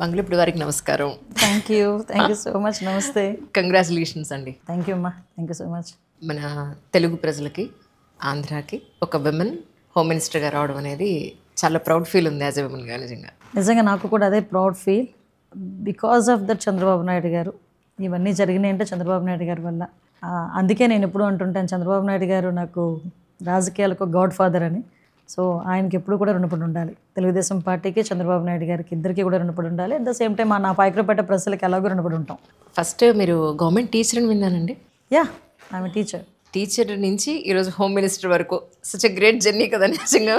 మంగళిపుడి వారికి నమస్కారం. Thank you so much. నమస్తే. కంగ్రాచులేషన్స్ అండి. థ్యాంక్ యూ అమ్మా. Thank you so much. మన తెలుగు ప్రజలకి, ఆంధ్రాకి ఒక విమెన్ హోమ్ మినిస్టర్గా రావడం అనేది చాలా ప్రౌడ్ ఫీల్ ఉంది యాజ్ ఎ విమెన్గా. నిజంగా నాకు కూడా అదే proud feel. Because of that Chandrababu Naidu గారు ఇవన్నీ జరిగినాయి అంటే చంద్రబాబు నాయుడు గారి వల్ల. అందుకే నేను ఎప్పుడు అంటుంటాను, చంద్రబాబు నాయుడు గారు నాకు రాజకీయాలకు గాడ్ ఫాదర్ అని. సో ఆయనకి ఎప్పుడు కూడా రుణపడి ఉండాలి. తెలుగుదేశం పార్టీకి, చంద్రబాబు నాయుడు గారికి ఇద్దరికి కూడా రుణపడి ఉండాలి. అట్ ద సేమ్ టైం నా పాయకరపేట ప్రజలకి ఎలాగో రుణపడి ఉంటాం. ఫస్ట్ మీరు గవర్నమెంట్ టీచర్ అని విన్నానండి. Yeah, I'm teacher. టీచర్ నుంచి ఈరోజు హోమ్ మినిస్టర్ వరకు సచ్ ఎ గ్రేట్ జర్నీ కదా నిజంగా.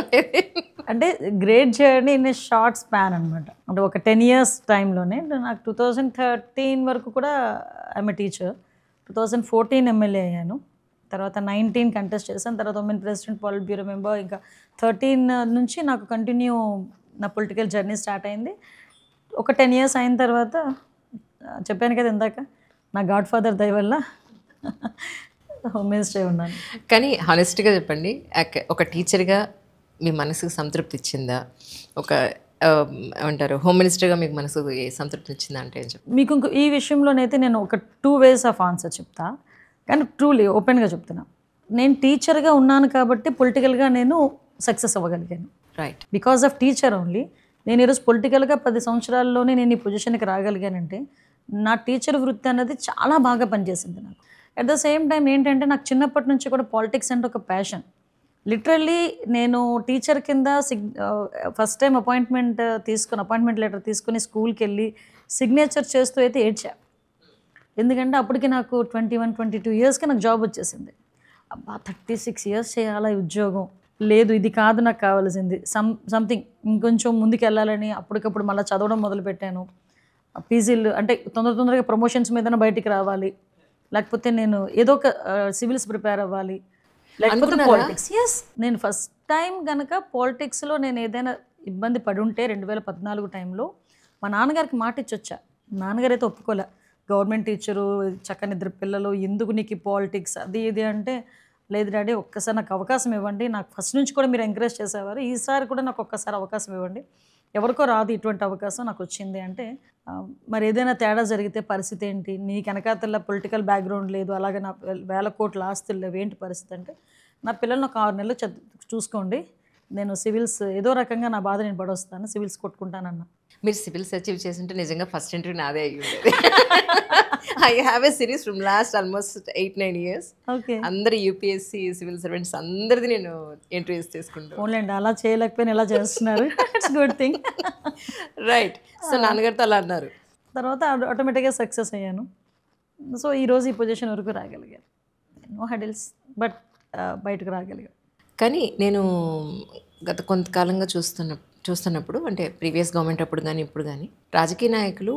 అంటే great journey in a short span అనమాట. అంటే ఒక 10 years టైంలోనే నాకు 2013 వరకు కూడా ఐఎమ్ ఏ టీచర్. 2014 ఎమ్మెల్యే అయ్యాను. తర్వాత 19 కంటెస్ట్ చేశాను. తర్వాత ఉమెన్ ప్రెసిడెంట్, పాలిట్ బ్యూరో మెంబర్. ఇంకా 13 నుంచి నాకు కంటిన్యూ నా పొలిటికల్ జర్నీ స్టార్ట్ అయింది. ఒక 10 years అయిన తర్వాత చెప్పాను కదా ఇందాక, నా గాడ్ ఫాదర్ దయ వల్ల హోమ్ మినిస్టర్ ఉన్నాను. కానీ హానెస్ట్గా చెప్పండి, ఒక టీచర్గా మీ మనసుకు సంతృప్తి ఇచ్చిందా? ఒక ఏమంటారు హోమ్ మినిస్టర్గా మీకు మనసుకు సంతృప్తి ఇచ్చిందా అంటే ఏం చెప్పండి? మీకు ఈ విషయంలోనైతే నేను ఒక 2 ways ఆఫ్ ఆన్సర్ చెప్తా. కానీ ట్రూలీ ఓపెన్గా చెప్తున్నా, నేను టీచర్గా ఉన్నాను కాబట్టి పొలిటికల్గా నేను సక్సెస్ అవ్వగలిగాను. Right. Because of teacher only. నేను ఈరోజు పొలిటికల్గా 10 సంవత్సరాల్లోనే నేను ఈ పొజిషన్కి రాగలిగానంటే నా టీచర్ వృత్తి అనేది చాలా బాగా పనిచేసింది నాకు. అట్ ద సేమ్ టైం ఏంటంటే నాకు చిన్నప్పటి నుంచి కూడా పాలిటిక్స్ అంటే ఒక ప్యాషన్. లిటరల్లీ నేను టీచర్ కింద ఫస్ట్ టైం అపాయింట్మెంట్ లెటర్ తీసుకుని స్కూల్కి వెళ్ళి సిగ్నేచర్ చేస్తూ అయితే ఏడ్చా. ఎందుకంటే అప్పటికి నాకు 21-22 yearsకి నాకు జాబ్ వచ్చేసింది. అబ్బా 36 years చేయాలా ఉద్యోగం, లేదు ఇది కాదు నాకు కావాల్సింది, సంథింగ్ ఇంకొంచెం ముందుకు వెళ్ళాలని అప్పటికప్పుడు మళ్ళీ చదవడం మొదలుపెట్టాను. పీజీలు అంటే తొందరగా ప్రమోషన్స్ మీద బయటికి రావాలి, లేకపోతే నేను ఏదో ఒక సివిల్స్ ప్రిపేర్ అవ్వాలి, లేకపోతే పాలిటిక్స్. ఎస్, నేను ఫస్ట్ టైం కనుక పాలిటిక్స్లో నేను ఏదైనా ఇబ్బంది పడి ఉంటే 2014 టైంలో మా నాన్నగారికి మాట ఇచ్చొచ్చా. నాన్నగారు అయితే ఒప్పుకోలే. గవర్నమెంట్ టీచరు, చక్కని 2 పిల్లలు, ఎందుకు నీకు పాలిటిక్స్ అది ఇది అంటే, లేదు డాడీ ఒక్కసారి నాకు అవకాశం ఇవ్వండి, నాకు ఫస్ట్ నుంచి కూడా మీరు ఎంకరేజ్ చేసేవారు, ఈసారి కూడా నాకు ఒక్కసారి అవకాశం ఇవ్వండి, ఎవరికో రాదు ఇటువంటి అవకాశం, నాకు వచ్చింది అంటే మరి ఏదైనా తేడా జరిగితే పరిస్థితి ఏంటి, నీకు వెనకాతల పొలిటికల్ బ్యాక్గ్రౌండ్ లేదు, అలాగే నా 1000 కోట్ల ఆస్తులు లేవు, ఏంటి పరిస్థితి అంటే, నా పిల్లల్ని ఒక 6 నెలలు చూసుకోండి, నేను సివిల్స్ ఏదో రకంగా నా బాధ నేను పడొస్తాను, సివిల్స్ కొట్టుకుంటానన్నా. మీరు సివిల్స్ అచీవ్ చేసింటే నిజంగా ఫస్ట్ ఇంటర్వ్యూ నాదే అయ్యి ఉండేది. I have a series from last almost 8-9 years. Okay, అందరు యూపీఎస్సీ సివిల్ సర్వెంట్స్ అందరిది నేను ఇంటర్వ్యూస్ తీసుకుంటాను. ఓన్లేండి, అలా చేయలేకపోయినా ఎలా చేస్తున్నారు. It's good thing. Right. So నాన్నగారితో అలా అన్నారు. తర్వాత ఆటోమేటిక్గా సక్సెస్ అయ్యాను. సో ఈరోజు ఈ పొజిషన్ వరకు రాగలిగాను. నో హెడిల్స్, బట్ బయటకు రాగలిగాను. కానీ నేను గత కొంతకాలంగా చూస్తున్నప్పుడు అంటే ప్రీవియస్ గవర్నమెంట్ అప్పుడు కానీ ఇప్పుడు కానీ రాజకీయ నాయకులు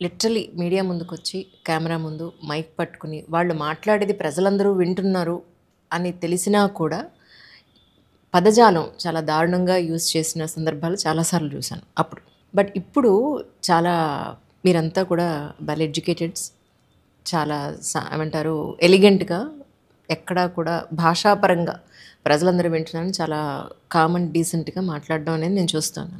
లిటరలీ మీడియా ముందుకు వచ్చి కెమెరా ముందు మైక్ పట్టుకుని వాళ్ళు మాట్లాడేది ప్రజలందరూ వింటున్నారు అని తెలిసినా కూడా పదజాలం చాలా దారుణంగా యూజ్ చేసిన సందర్భాలు చాలాసార్లు చూశాను అప్పుడు. బట్ ఇప్పుడు చాలా మీరంతా కూడా వెల్ ఎడ్యుకేటెడ్స్, చాలా ఏమంటారు ఎలిగెంట్గా, ఎక్కడా కూడా భాషాపరంగా ప్రజలందరూ వింటున్నాను, చాలా కామన్ డీసెంట్గా మాట్లాడడం అనేది నేను చూస్తాను.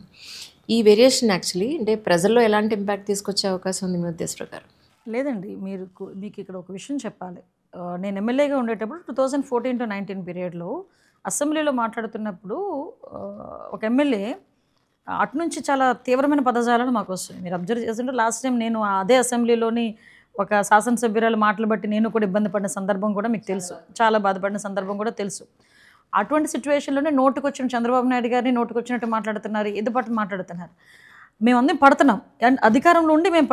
ఈ వేరియేషన్ యాక్చువల్లీ అంటే ప్రజల్లో ఎలాంటి ఇంపాక్ట్ తీసుకొచ్చే అవకాశం ఉంది మీ ఉద్దేశ ప్రకారం? లేదండి, మీకు ఇక్కడ ఒక విషయం చెప్పాలి. నేను ఎమ్మెల్యేగా ఉండేటప్పుడు 2014-19 పీరియడ్లో అసెంబ్లీలో మాట్లాడుతున్నప్పుడు ఒక ఎమ్మెల్యే అటు నుంచి చాలా తీవ్రమైన పదజాలను మాకు వస్తుంది. మీరు అబ్జర్వ్ చేస్తుంటే లాస్ట్ టైం నేను అదే అసెంబ్లీలోని ఒక శాసనసభ్యురాలు మాటలు బట్టి నేను కూడా ఇబ్బంది పడిన సందర్భం కూడా మీకు తెలుసు, చాలా బాధపడిన సందర్భం కూడా తెలుసు. అటువంటి సిచ్యువేషన్లోనే నోటుకొచ్చిన చంద్రబాబు నాయుడు గారిని నోటుకొచ్చినట్టు మాట్లాడుతున్నారు, ఎదుపట్టు మాట్లాడుతున్నారు. మేమందరం పడుతున్నాం, అండ్ అధికారంలో ఉండి మేము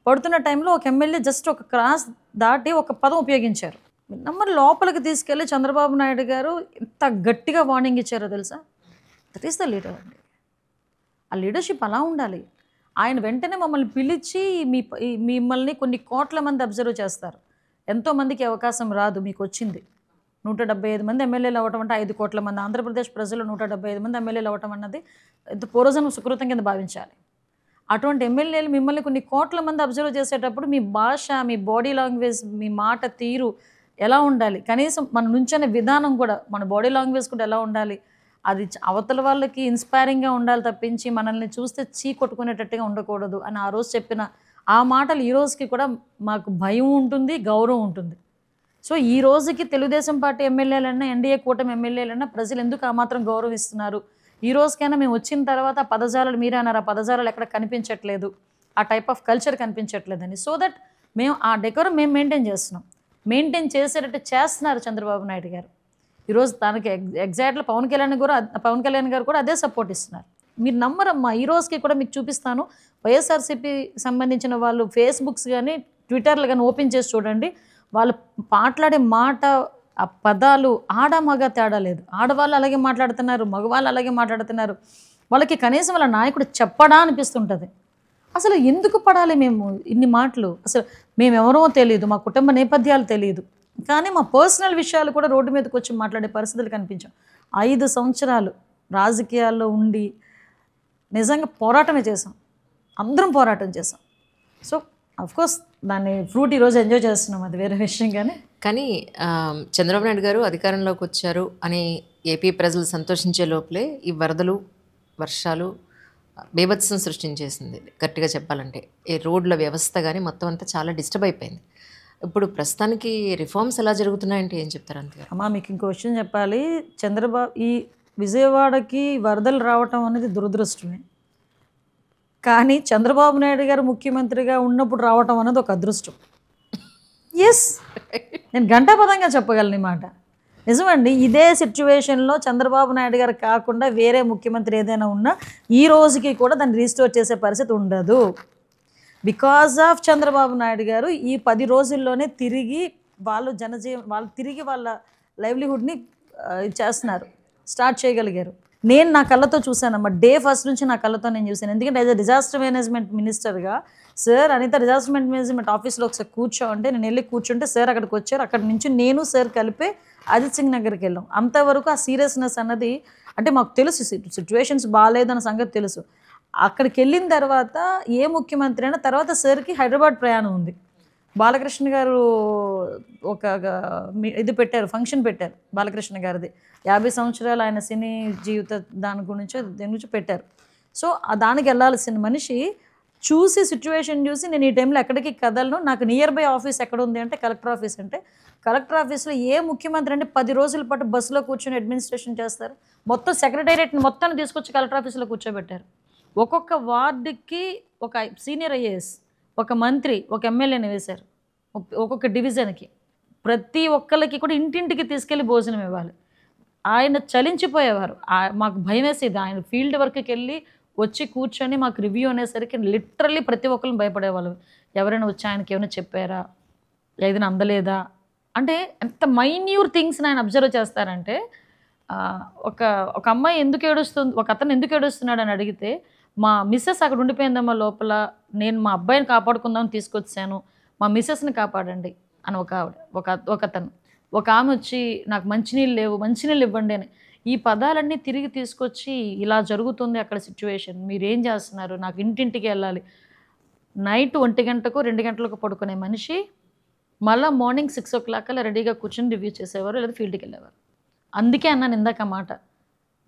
పడుతున్న టైంలో ఒక ఎమ్మెల్యే జస్ట్ ఒక క్రాస్ దాటి ఒక పదం ఉపయోగించారు. నమ్మరు లోపలికి తీసుకెళ్ళి చంద్రబాబు నాయుడు గారు ఎంత గట్టిగా వార్నింగ్ ఇచ్చారో తెలుసా. దట్ ఈస్ ద లీడర్ అండి. ఆ లీడర్షిప్ అలా ఉండాలి. ఆయన వెంటనే మమ్మల్ని పిలిచి మిమ్మల్ని కొన్ని కోట్ల మంది అబ్జర్వ్ చేస్తారు, ఎంతోమందికి అవకాశం రాదు, మీకు వచ్చింది. 175 మంది ఎమ్మెల్యేలు అవ్వటం అంటే 5 కోట్ల మంది ఆంధ్రప్రదేశ్ ప్రజలు 175 మంది ఎమ్మెల్యేలు అవ్వటం అన్నది ఎంత పూర్వజన్మ సుకృతం కింద భావించాలి. అటువంటి ఎమ్మెల్యేలు మిమ్మల్ని కొన్ని కోట్ల మంది అబ్జర్వ్ చేసేటప్పుడు మీ భాష, మీ బాడీ లాంగ్వేజ్, మీ మాట తీరు ఎలా ఉండాలి, కనీసం మన నుంచనే విధానం కూడా, మన బాడీ లాంగ్వేజ్ కూడా ఎలా ఉండాలి అది అవతల వాళ్ళకి ఇన్స్పైరింగ్గా ఉండాలి తప్పించి మనల్ని చూస్తే చీ కొట్టుకునేటట్టుగా ఉండకూడదు అని ఆ రోజు చెప్పిన ఆ మాటలు ఈ రోజుకి కూడా మాకు భయం ఉంటుంది, గౌరవం ఉంటుంది. సో ఈ రోజుకి తెలుగుదేశం పార్టీ ఎమ్మెల్యేలన్నా, ఎన్డీఏ కూటమి ఎమ్మెల్యేలన్నా ప్రజలు ఎందుకు ఆ మాత్రం గౌరవిస్తున్నారు? ఈ రోజుకైనా మేము వచ్చిన తర్వాత ఆ పదజాలాలు మీరే అన్నారు, ఆ పదజాలాలు ఎక్కడ కనిపించట్లేదు, ఆ టైప్ ఆఫ్ కల్చర్ కనిపించట్లేదని. సో దట్ మేము ఆ డెకోరం మేము మెయింటైన్ చేస్తున్నాం. మెయింటైన్ చేసేటట్టు చేస్తున్నారు చంద్రబాబు నాయుడు గారు. ఈరోజు తనకి ఎగ్జాక్ట్గా పవన్ కళ్యాణ్ గారు కూడా అదే సపోర్ట్ ఇస్తున్నారు. మీరు నమ్మరమ్మా, ఈ రోజుకి కూడా మీకు చూపిస్తాను. వైఎస్ఆర్సీపీ సంబంధించిన వాళ్ళు ఫేస్బుక్స్ కానీ ట్విట్టర్లు కానీ ఓపెన్ చేసి చూడండి. వాళ్ళు మాట్లాడే మాట, ఆ పదాలు ఆడ మగ తేడా లేదు. ఆడవాళ్ళు అలాగే మాట్లాడుతున్నారు, మగవాళ్ళు అలాగే మాట్లాడుతున్నారు. వాళ్ళకి కనీసం వాళ్ళ నాయకుడు చెప్పడా అనిపిస్తుంటుంది. అసలు ఎందుకు పడాలి మేము ఇన్ని మాటలు? అసలు మేమెవరో తెలియదు, మా కుటుంబ నేపథ్యాలు తెలియదు, కానీ మా పర్సనల్ విషయాలు కూడా రోడ్డు మీదకి వచ్చి మాట్లాడే పరిస్థితులు కనిపించాం. 5 సంవత్సరాలు రాజకీయాల్లో ఉండి నిజంగా పోరాటమే చేసాం, అందరం పోరాటం చేసాం. సో అఫ్కోర్స్ దాన్ని ఫ్రూట్ ఈరోజు ఎంజాయ్ చేస్తున్నాం, అది వేరే విషయం. కానీ చంద్రబాబు నాయుడు గారు అధికారంలోకి వచ్చారు అని ఏపీ ప్రజలు సంతోషించే లోపలే ఈ వరదలు, వర్షాలు బీభత్సం సృష్టించేసింది. గట్టిగా చెప్పాలంటే ఈ రోడ్ల వ్యవస్థ కానీ మొత్తం అంతా చాలా డిస్టర్బ్ అయిపోయింది. ఇప్పుడు ప్రస్తుతానికి రిఫార్మ్స్ ఎలా జరుగుతున్నాయంటే ఏం చెప్తారు అంతగా? అమ్మా మీకు ఇంకో విషయం చెప్పాలి. చంద్రబాబు ఈ విజయవాడకి వరదలు రావటం అనేది దురదృష్టమే, కానీ చంద్రబాబు నాయుడు గారు ముఖ్యమంత్రిగా ఉన్నప్పుడు రావటం అనేది ఒక అదృష్టం. ఎస్, నేను ఘంటాపథంగా చెప్పగలను ఈ మాట. నిజమండి, ఇదే సిచ్యువేషన్లో చంద్రబాబు నాయుడు గారు కాకుండా వేరే ముఖ్యమంత్రి ఏదైనా ఉన్నా ఈ రోజుకి కూడా దాన్ని రీస్టోర్ చేసే పరిస్థితి ఉండదు. బికాజ్ ఆఫ్ చంద్రబాబు నాయుడు గారు ఈ 10 రోజుల్లోనే తిరిగి వాళ్ళు తిరిగి వాళ్ళ లైవ్లీహుడ్ని చేస్తున్నారు, స్టార్ట్ చేయగలిగారు. నేను నా కళ్ళతో చూశానమ్మా, డే ఫస్ట్ నుంచి నా కళ్ళతో నేను చూశాను. ఎందుకంటే యాజ్ అ డిజాస్టర్ మేనేజ్మెంట్ మినిస్టర్గా సార్ అనిత డిజాస్టర్ మేనేజ్మెంట్ ఆఫీస్లో ఒకసారి కూర్చోంటే నేను వెళ్ళి కూర్చుంటే సార్ అక్కడికి వచ్చారు. అక్కడి నుంచి నేను సార్ కలిపి అజిత్ సింగ్ నగర్కి వెళ్ళాం. అంతవరకు ఆ సీరియస్నెస్ అన్నది అంటే మాకు తెలుసు, సిచ్యువేషన్స్ బాగాలేదన్న సంగతి తెలుసు. అక్కడికి వెళ్ళిన తర్వాత ఏ ముఖ్యమంత్రి అయినా తర్వాత సార్కి హైదరాబాద్ ప్రయాణం ఉంది. బాలకృష్ణ గారు ఒక ఇది పెట్టారు, ఫంక్షన్ పెట్టారు బాలకృష్ణ గారిది, 50 సంవత్సరాలు ఆయన సినీ జీవిత దేని గురించి పెట్టారు. సో దానికి వెళ్ళాల్సిన మనిషి చూసి సిచ్యువేషన్ చూసి నేను ఈ టైంలో ఎక్కడికి కదలను, నాకు నియర్ బై ఆఫీస్ ఎక్కడ ఉంది అంటే కలెక్టర్ ఆఫీస్. అంటే కలెక్టర్ ఆఫీస్లో ఏ ముఖ్యమంత్రి అంటే 10 రోజుల పాటు బస్సులో కూర్చొని అడ్మినిస్ట్రేషన్ చేస్తారు. మొత్తం సెక్రటేరియట్ని మొత్తాన్ని తీసుకొచ్చి కలెక్టర్ ఆఫీస్లో కూర్చోబెట్టారు. ఒక్కొక్క వార్డుకి ఒక సీనియర్ ఐఏఎస్, ఒక మంత్రి, ఒక ఎమ్మెల్యేని వేశారు. ఒక్కొక్క డివిజన్కి ప్రతి ఒక్కరికి కూడా ఇంటింటికి తీసుకెళ్ళి భోజనం ఇవ్వాలి. ఆయన చలించిపోయేవారు. మాకు భయం వేసేది. ఆయన ఫీల్డ్ వర్క్కి వెళ్ళి వచ్చి కూర్చొని మాకు రివ్యూ అనేసరికి లిటరల్లీ ప్రతి ఒక్కరిని భయపడేవాళ్ళు. ఎవరైనా వచ్చి ఆయనకి ఏమైనా చెప్పారా, ఏదైనా అందలేదా అంటే ఎంత మైన్యూర్ థింగ్స్ని ఆయన అబ్జర్వ్ చేస్తారంటే, ఒక అమ్మాయి ఎందుకు ఏడుస్తుంది, ఒక అతను ఎందుకు ఏడుస్తున్నాడు అని అడిగితే, మా మిస్సెస్ అక్కడ ఉండిపోయిందమ్మా లోపల, నేను మా అబ్బాయిని కాపాడుకుందామని తీసుకొచ్చాను, మా మిస్సెస్ని కాపాడండి అని ఒకతను. ఒక ఆమె వచ్చి నాకు మంచినీళ్ళు లేవు, మంచినీళ్ళు ఇవ్వండి అని. ఈ పదాలన్నీ తిరిగి తీసుకొచ్చి ఇలా జరుగుతుంది అక్కడ సిచ్యువేషన్, మీరేం చేస్తున్నారు, నాకు ఇంటింటికి వెళ్ళాలి. నైట్ 1 గంటకు 2 గంటలకు పడుకునే మనిషి మళ్ళీ మార్నింగ్ 6 o'clock అలా రెడీగా కూర్చొని రివ్యూ చేసేవారు, లేదా ఫీల్డ్కి వెళ్ళేవారు. అందుకే అన్నాను ఇందాక మాట,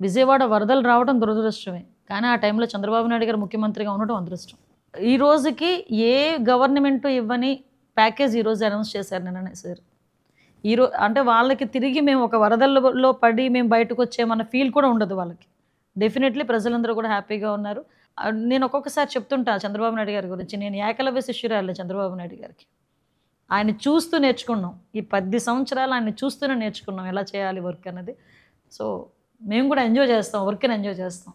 విజయవాడ వరదలు రావడం దురదృష్టమే, కానీ ఆ టైంలో చంద్రబాబు నాయుడు గారు ముఖ్యమంత్రిగా ఉండడం అదృష్టం. ఈ రోజుకి ఏ గవర్నమెంట్ ఇవ్వని ప్యాకేజ్ ఈరోజు అనౌన్స్ చేశారు నిన్ననే సార్. అంటే వాళ్ళకి తిరిగి మేము ఒక వరదల్లో పడి మేము బయటకు వచ్చేమన్న ఫీల్ కూడా ఉండదు వాళ్ళకి. డెఫినెట్లీ ప్రజలందరూ కూడా హ్యాపీగా ఉన్నారు. నేను ఒక్కొక్కసారి చెప్తుంటా చంద్రబాబు నాయుడు గారి గురించి, నేను ఏకలవ్య శిష్యురాలే చంద్రబాబు నాయుడు గారికి. ఆయన చూస్తూ నేర్చుకున్నాం, ఈ 10 సంవత్సరాలు ఆయన చూస్తూనే నేర్చుకున్నాం ఎలా చేయాలి వర్క్ అనేది. సో మేము కూడా ఎంజాయ్ చేస్తాం, వర్క్ని ఎంజాయ్ చేస్తాం.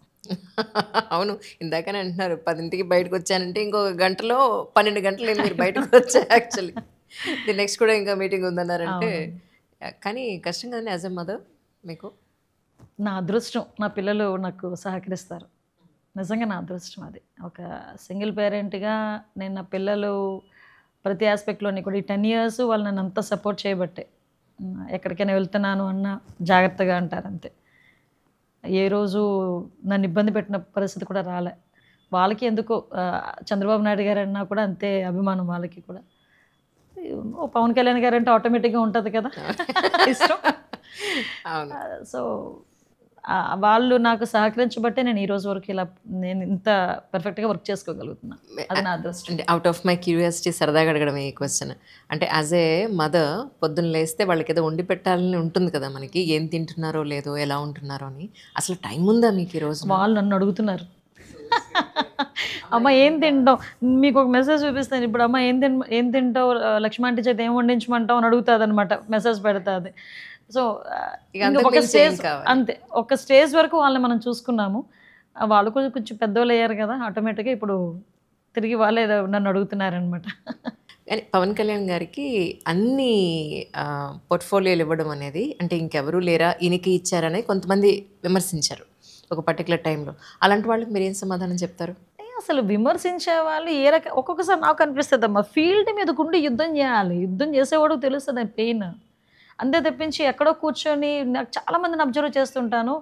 అవును, ఇందాకనే అంటున్నారు 10ంటికి బయటకు వచ్చానంటే ఇంకొక గంటలో 12 గంటలు మీరు బయటకు వచ్చారు. యాక్చువల్లీ నెక్స్ట్ కూడా ఇంకా మీటింగ్ ఉందన్నారంటే, కానీ కష్టం కదండి యాజ్ ఎ మదర్ మీకు? నా అదృష్టం, నా పిల్లలు నాకు సహకరిస్తారు, నిజంగా నా అదృష్టం అది. ఒక సింగిల్ పేరెంట్గా నేను నా పిల్లలు ప్రతి ఆస్పెక్ట్లోని కూడా ఈ 10 years వాళ్ళు నన్ను అంతా సపోర్ట్ చేయబట్టే. ఎక్కడికైనా వెళ్తున్నాను అన్న జాగ్రత్తగా అంటారు అంతే. ఏ రోజు నన్ను ఇబ్బంది పెట్టిన పరిస్థితి కూడా రాలే. వాళ్ళకి ఎందుకో చంద్రబాబు నాయుడు గారు అన్నా కూడా అంతే అభిమానం వాళ్ళకి కూడా. పవన్ కళ్యాణ్ గారు అంటే ఆటోమేటిక్గా ఉంటుంది కదా ఇష్టం. సో వాళ్ళు నాకు సహకరించబట్టే నేను ఈ రోజు వరకు ఇలా నేను ఇంత పర్ఫెక్ట్గా వర్క్ చేసుకోగలుగుతున్నా. అది నా అదృష్టం. అంటే అవుట్ ఆఫ్ మై క్యూరియాసిటీ సరదాగా అడగడం ఈ క్వశ్చన్. అంటే యాజ్ ఏ మదర్ పొద్దున్న లేస్తే వాళ్ళకి ఏదో వండి పెట్టాలని ఉంటుంది కదా మనకి, ఏం తింటున్నారో లేదో ఎలా ఉంటున్నారో అని. అసలు టైం ఉందా మీకు ఈరోజు? వాళ్ళు నన్ను అడుగుతున్నారు, అమ్మ ఏం తింటావు, మీకు ఒక మెసేజ్ చూపిస్తాను ఇప్పుడు, అమ్మ ఏం తింటావు లక్ష్మాంటి చేత ఏం వండించమంటావు అని అడుగుతుంది అనమాట, మెసేజ్ పెడుతుంది. సో ఒక స్టేజ్ అంతే, ఒక స్టేజ్ వరకు వాళ్ళని మనం చూసుకున్నాము. వాళ్ళు కూడా కొంచెం పెద్దోళ్ళు అయ్యారు కదా, ఆటోమేటిక్గా ఇప్పుడు తిరిగి వాళ్ళే నన్ను అడుగుతున్నారనమాట. కానీ పవన్ కళ్యాణ్ గారికి అన్ని పోర్ట్ఫోలియోలు ఇవ్వడం అనేది, అంటే ఇంకెవరూ లేరా ఈయనకి ఇచ్చారని కొంతమంది విమర్శించారు ఒక పర్టికులర్ టైంలో. అలాంటి వాళ్ళకి మీరు ఏం సమాధానం చెప్తారు? అసలు విమర్శించే వాళ్ళు ఒక్కొక్కసారి నాకు అనిపిస్తుంది అమ్మా, ఫీల్డ్ మీదకుండి యుద్ధం చేయాలి, యుద్ధం చేసేవాడు తెలుస్తుంది పెయిన్. అంతే తప్పించి ఎక్కడో కూర్చొని, నాకు చాలామందిని అబ్జర్వ్ చేస్తుంటాను,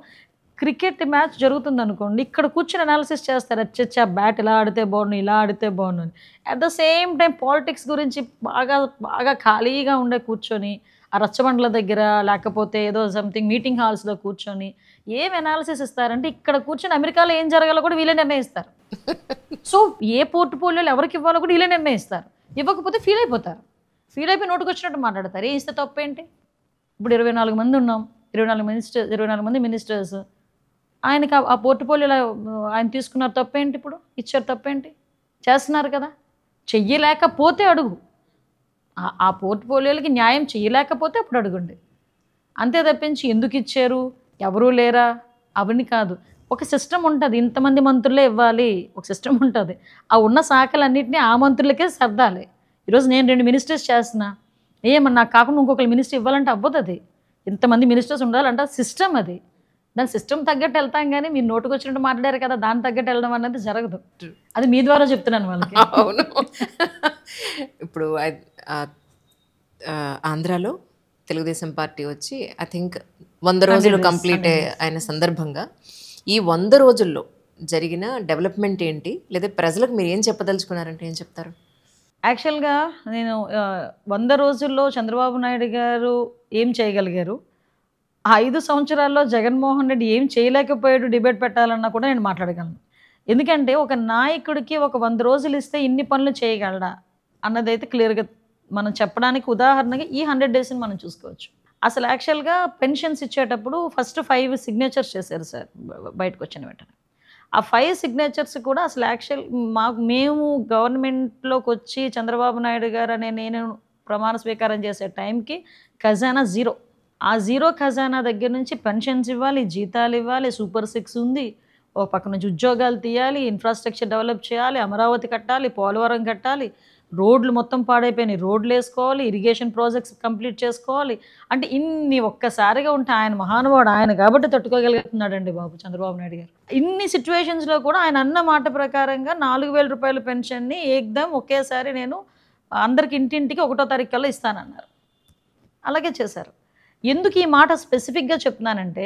క్రికెట్ మ్యాచ్ జరుగుతుంది అనుకోండి, ఇక్కడ కూర్చొని అనాలిసిస్ చేస్తారు, అచ్చా బ్యాట్ ఇలా ఆడితే బాగుండు, ఇలా ఆడితే బాగుండు అని. At the same time politics గురించి బాగా బాగా ఖాళీగా ఉండే కూర్చొని ఆ రచ్చబండ్ల దగ్గర లేకపోతే ఏదో సంథింగ్ మీటింగ్ హాల్స్లో కూర్చొని ఏం అనాలిసిస్ ఇస్తారంటే, ఇక్కడ కూర్చొని అమెరికాలో ఏం జరగాలో కూడా వీళ్ళే నిర్ణయిస్తారు. సో ఏ పోర్ట్ఫోలియోలు ఎవరికి ఇవ్వాలో కూడా వీళ్ళే నిర్ణయిస్తారు. ఇవ్వకపోతే ఫీల్ అయిపోతారు, ఫీల్ అయిపోయి నోటుకు వచ్చినట్టు మాట్లాడతారు. ఏ ఇస్తే తప్పేంటి? ఇప్పుడు 24 మంది ఉన్నాం, 24 మంది మినిస్టర్స్, ఆయనకి ఆ పోర్ట్ఫోలియోలో ఆయన తీసుకున్నారు, తప్పేంటి? ఇప్పుడు ఇచ్చారు, తప్పేంటి? చేస్తున్నారు కదా. చెయ్యలేకపోతే అడుగు, ఆ పోర్ట్ఫోలియోలకి న్యాయం చేయలేకపోతే అప్పుడు అడుగుండి. అంతే తప్పించి ఎందుకు ఇచ్చారు, ఎవరూ లేరా అవన్నీ కాదు. ఒక సిస్టమ్ ఉంటుంది, ఇంతమంది మంత్రులే ఇవ్వాలి, ఒక సిస్టమ్ ఉంటుంది. ఆ ఉన్న శాఖలన్నింటినీ ఆ మంత్రులకే సర్దాలి. ఈరోజు నేను 2 మినిస్టర్స్ చేస్తున్నా, ఏమన్నా నాకు కాకుండా ఇంకొకరు మినిస్టర్ ఇవ్వాలంటే అవ్వదు. అది ఇంతమంది మినిస్టర్స్ ఉండాలంటే సిస్టమ్, అది దాని సిస్టమ్ తగ్గట్టు వెళ్తాం. కానీ మీరు నోటుకు వచ్చినట్టు మాట్లాడారు కదా, దాని తగ్గట్టు వెళ్ళడం అనేది జరగదు. అది మీ ద్వారా చెప్తున్నాను వాళ్ళకి. అవును. ఇప్పుడు ఆంధ్రాలో తెలుగుదేశం పార్టీ వచ్చి ఐ థింక్ 100 రోజులు కంప్లీట్ అయిన సందర్భంగా ఈ 100 రోజుల్లో జరిగిన డెవలప్మెంట్ ఏంటి, లేదా ప్రజలకు మీరు ఏం చెప్పదలుచుకున్నారంటే ఏం చెప్తారు? యాక్చువల్గా నేను 100 రోజుల్లో చంద్రబాబు నాయుడు గారు ఏం చేయగలిగారు, 5 సంవత్సరాల్లో జగన్మోహన్ రెడ్డి ఏం చేయలేకపోయాడు డిబేట్ పెట్టాలన్నా కూడా నేను మాట్లాడగలను. ఎందుకంటే ఒక నాయకుడికి ఒక 100 రోజులు ఇస్తే ఇన్ని పనులు చేయగలడా అన్నదైతే క్లియర్గా మనం చెప్పడానికి ఉదాహరణగా ఈ 100 డేస్ని మనం చూసుకోవచ్చు. అసలు యాక్చువల్గా పెన్షన్స్ ఇచ్చేటప్పుడు ఫస్ట్ 5 సిగ్నేచర్స్ చేశారు సార్ బయటకు వచ్చిన వెంటనే. ఆ 5 సిగ్నేచర్స్ కూడా అసలు మేము గవర్నమెంట్లోకి వచ్చి చంద్రబాబు నాయుడు గారు అనే నేను ప్రమాణ స్వీకారం చేసే టైంకి ఖజానా 0. ఆ 0 ఖజానా దగ్గర నుంచి పెన్షన్స్ ఇవ్వాలి, జీతాలు ఇవ్వాలి, సూపర్ 6 ఉంది, ఒక పక్క నుంచి ఉద్యోగాలు తీయాలి, ఇన్ఫ్రాస్ట్రక్చర్ డెవలప్ చేయాలి, అమరావతి కట్టాలి, పోలవరం కట్టాలి, రోడ్లు మొత్తం పాడైపోయినాయి, రోడ్లు వేసుకోవాలి, ఇరిగేషన్ ప్రాజెక్ట్స్ కంప్లీట్ చేసుకోవాలి. అంటే ఇన్ని ఒక్కసారిగా ఉంటే ఆయన మహానుభావుడు, ఆయన కాబట్టి తట్టుకోగలుగుతున్నాడండి బాబు చంద్రబాబు నాయుడు గారు. ఇన్ని సిచ్యువేషన్స్లో కూడా ఆయన అన్న మాట ప్రకారంగా 4,000 రూపాయల పెన్షన్ని ఏకదం ఒకేసారి నేను అందరికి ఇంటింటికి 1వ తారీఖు కల్లా ఇస్తానన్నారు. అలాగే చేశారు. ఎందుకు ఈ మాట స్పెసిఫిక్గా చెప్తున్నానంటే,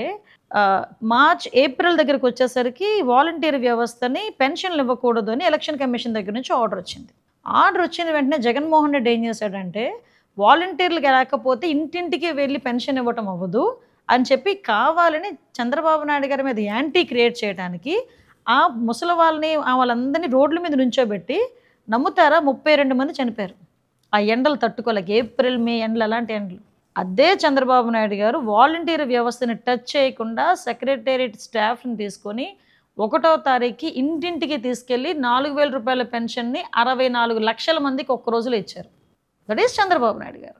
మార్చ్ ఏప్రిల్ దగ్గరకు వచ్చేసరికి వాలంటీర్ వ్యవస్థని పెన్షన్లు ఇవ్వకూడదు అని ఎలక్షన్ కమిషన్ దగ్గర నుంచి ఆర్డర్ వచ్చింది. ఆర్డర్ వచ్చిన వెంటనే జగన్మోహన్ రెడ్డి ఏం చేశాడంటే, వాలంటీర్లకు లేకపోతే ఇంటింటికి వెళ్ళి పెన్షన్ ఇవ్వటం అవ్వదు అని చెప్పి కావాలని చంద్రబాబు నాయుడు గారి మీద యాంటీ క్రియేట్ చేయడానికి ఆ ముసలి వాళ్ళందరినీ రోడ్ల మీద నుంచోబెట్టి, నమ్ముతారా 32 మంది చనిపోయారు. ఆ ఎండలు తట్టుకోలేక, ఏప్రిల్ మే ఎండలు, అలాంటి ఎండలు. అదే చంద్రబాబు నాయుడు గారు వాలంటీర్ వ్యవస్థని టచ్ చేయకుండా సెక్రటేరియట్ స్టాఫ్ని తీసుకొని 1వ తారీఖుకి ఇంటింటికి తీసుకెళ్ళి 4,000 రూపాయల పెన్షన్ని 64 లక్షల మందికి ఒక్క రోజులో ఇచ్చారు. దట్ ఈస్ చంద్రబాబు నాయుడు గారు.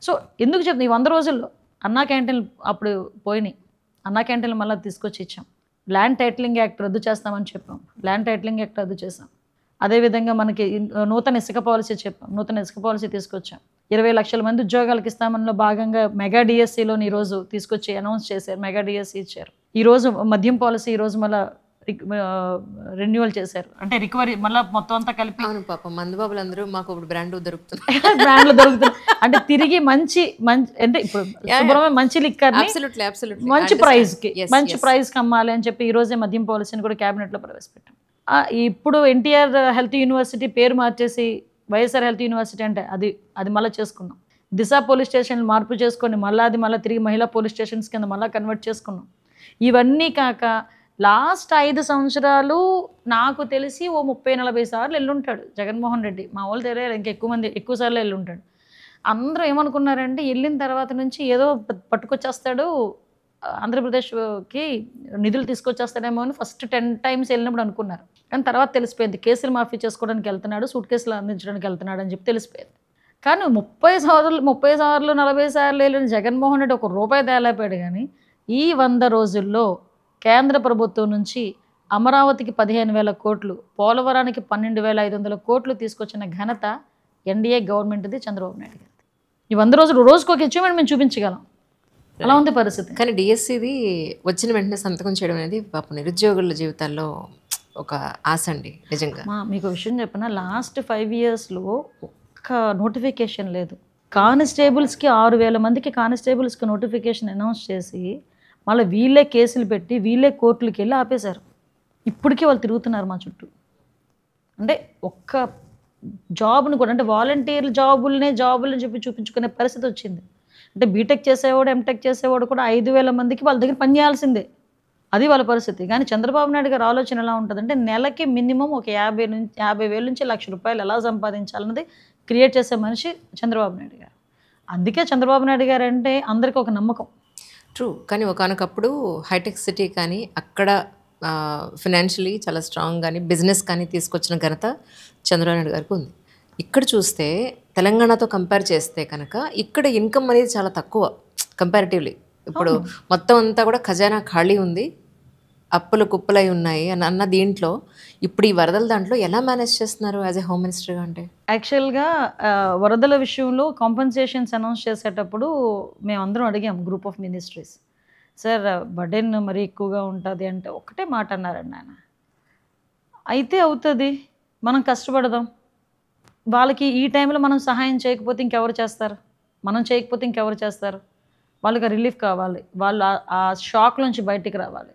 సో ఎందుకు చెప్తుంది, ఈ 100 రోజుల్లో అన్నా క్యాంటీన్లు అప్పుడు పోయినాయి, అన్నా క్యాంటీన్లు మళ్ళీ తీసుకొచ్చి ఇచ్చాం. ల్యాండ్ టైటిలింగ్ యాక్ట్ రద్దు చేస్తామని చెప్పాం, ల్యాండ్ టైటిలింగ్ యాక్ట్ రద్దు చేసాం. అదేవిధంగా మనకి నూతన ఇసుక పాలసీ చెప్పాం, నూతన ఇసుక పాలసీ తీసుకొచ్చాం. 20 లక్షల మంది ఉద్యోగాలకు ఇస్తామనిలో భాగంగా మెగా డిఎస్సిలోని ఈరోజు తీసుకొచ్చి అనౌన్స్ చేశారు, మెగా డిఎస్సి ఇచ్చారు. ఈరోజు మద్యం పాలసీ ఈరోజు మళ్ళీ రెన్యువల్ చేశారు, అంటే రికవరీ మళ్ళీ మొత్తం అంతా కలిపి. అవును పాపం మందుబాబులు అందరూ మాకు ఇప్పుడు బ్రాండ్లు దొరుకుతున్నాయి. అంటే తిరిగి మంచి అంటే ఇప్పుడు శుభ్రమైన మంచి లిక్కర్ని మంచి ప్రైజ్కి అమ్మాలి అని చెప్పి ఈరోజే మద్యం పాలసీని కూడా క్యాబినెట్లో ప్రవేశపెట్టాం. ఇప్పుడు ఎన్టీఆర్ హెల్త్ యూనివర్సిటీ పేరు మార్చేసి వైఎస్ఆర్ హెల్త్ యూనివర్సిటీ అంటే అది మళ్ళీ చేసుకున్నాం. దిశ పోలీస్ స్టేషన్ మార్పు చేసుకొని మళ్ళీ తిరిగి మహిళా పోలీస్ స్టేషన్స్ కింద మళ్ళీ కన్వర్ట్ చేసుకున్నాం. ఇవన్నీ కాక లాస్ట్ 5 సంవత్సరాలు నాకు తెలిసి ఓ 30-40 సార్లు వెళ్ళుంటాడు జగన్మోహన్ రెడ్డి. మా వాళ్ళు తెలియదు, ఇంకా ఎక్కువ సార్లు వెళ్ళుంటాడు. అందరూ ఏమనుకున్నారంటే వెళ్ళిన తర్వాత నుంచి ఏదో పట్టుకొచ్చేస్తాడు, ఆంధ్రప్రదేశ్కి నిధులు తీసుకొచ్చేస్తాడేమో అని ఫస్ట్ 10 టైమ్స్ వెళ్ళినప్పుడు అనుకున్నారు. కానీ తర్వాత తెలిసిపోయింది కేసులు మాఫీ చేసుకోవడానికి వెళ్తున్నాడు, సూట్ కేసులు అందించడానికి వెళ్తున్నాడు అని చెప్పి తెలిసిపోయింది. కానీ 30 సార్లు 40 సార్లు వెళ్ళిన జగన్మోహన్ రెడ్డి ఒక రూపాయి తేలేపాడు. కానీ ఈ 100 రోజుల్లో కేంద్ర ప్రభుత్వం నుంచి అమరావతికి 15,000 కోట్లు, పోలవరానికి 12,500 కోట్లు తీసుకొచ్చిన ఘనత ఎన్డీఏ గవర్నమెంట్ది, చంద్రబాబు నాయుడు గారిది. ఈ 100 రోజులు రోజుకు ఒక అచీవ్మెంట్ మేము చూపించగలం. అలా ఉంది పరిస్థితి. కానీ డిఎస్సిది వచ్చిన వెంటనే సంతకం చేయడం అనేది పాప నిరుద్యోగుల జీవితాల్లో ఒక ఆశ అండి నిజంగా. మీకు విషయం చెప్పిన లాస్ట్ 5 ఇయర్స్లో ఒక్క నోటిఫికేషన్ లేదు. కానిస్టేబుల్స్కి 6,000 మందికి కానిస్టేబుల్స్కి నోటిఫికేషన్ అనౌన్స్ చేసి మళ్ళీ వీళ్ళే కేసులు పెట్టి వీళ్ళే కోర్టులకి వెళ్ళి ఆపేశారు. ఇప్పటికీ వాళ్ళు తిరుగుతున్నారు మా చుట్టూ. అంటే ఒక్క జాబ్ను కూడా, అంటే వాలంటీర్ జాబుల్ని చెప్పి చూపించుకునే పరిస్థితి వచ్చింది. అంటే బీటెక్ చేసేవాడు, ఎంటెక్ చేసేవాడు కూడా 5,000 మందికి వాళ్ళ దగ్గర పని చేయాల్సిందే. అది వాళ్ళ పరిస్థితి. కానీ చంద్రబాబు నాయుడు గారి ఆలోచన ఎలా ఉంటుందంటే నెలకి మినిమం ఒక 50,000 నుంచి ₹1,00,000 ఎలా సంపాదించాలన్నది క్రియేట్ చేసే మనిషి చంద్రబాబు నాయుడు గారు. అందుకే చంద్రబాబు నాయుడు గారు అంటే అందరికీ ఒక నమ్మకం. ట్రూ. కానీ ఒకానొకప్పుడు హైటెక్ సిటీ కానీ అక్కడ ఫినాన్షియలీ చాలా స్ట్రాంగ్ కానీ బిజినెస్ కానీ తీసుకొచ్చిన ఘనత చంద్రబాబు నాయుడు గారికి ఉంది. ఇక్కడ చూస్తే తెలంగాణతో కంపేర్ చేస్తే కనుక ఇక్కడ ఇన్కమ్ అనేది చాలా తక్కువ కంపారిటివ్లీ. ఇప్పుడు మొత్తం అంతా కూడా ఖజానా ఖాళీ ఉంది, అప్పులు కుప్పలై ఉన్నాయి అన్న దీంట్లో ఇప్పుడు ఈ వరదల దాంట్లో ఎలా మేనేజ్ చేస్తున్నారు యాజ్ ఏ హోమ్ మినిస్టర్గా? అంటే యాక్చువల్గా వరదల విషయంలో కాంపెన్సేషన్స్ అనౌన్స్ చేసేటప్పుడు మేమందరం అడిగాం group of ministries, sir burden మరీ ఎక్కువగా ఉంటుంది అంటే ఒకటే మాట అన్నారండి ఆయన, అయితే అవుతుంది, మనం కష్టపడదాం, వాళ్ళకి ఈ టైంలో మనం సహాయం చేయకపోతే ఇంకెవరు చేస్తారు, మనం చేయకపోతే ఇంకెవరు చేస్తారు, వాళ్ళకి రిలీఫ్ కావాలి, వాళ్ళు ఆ షాక్ నుంచి బయటికి రావాలి,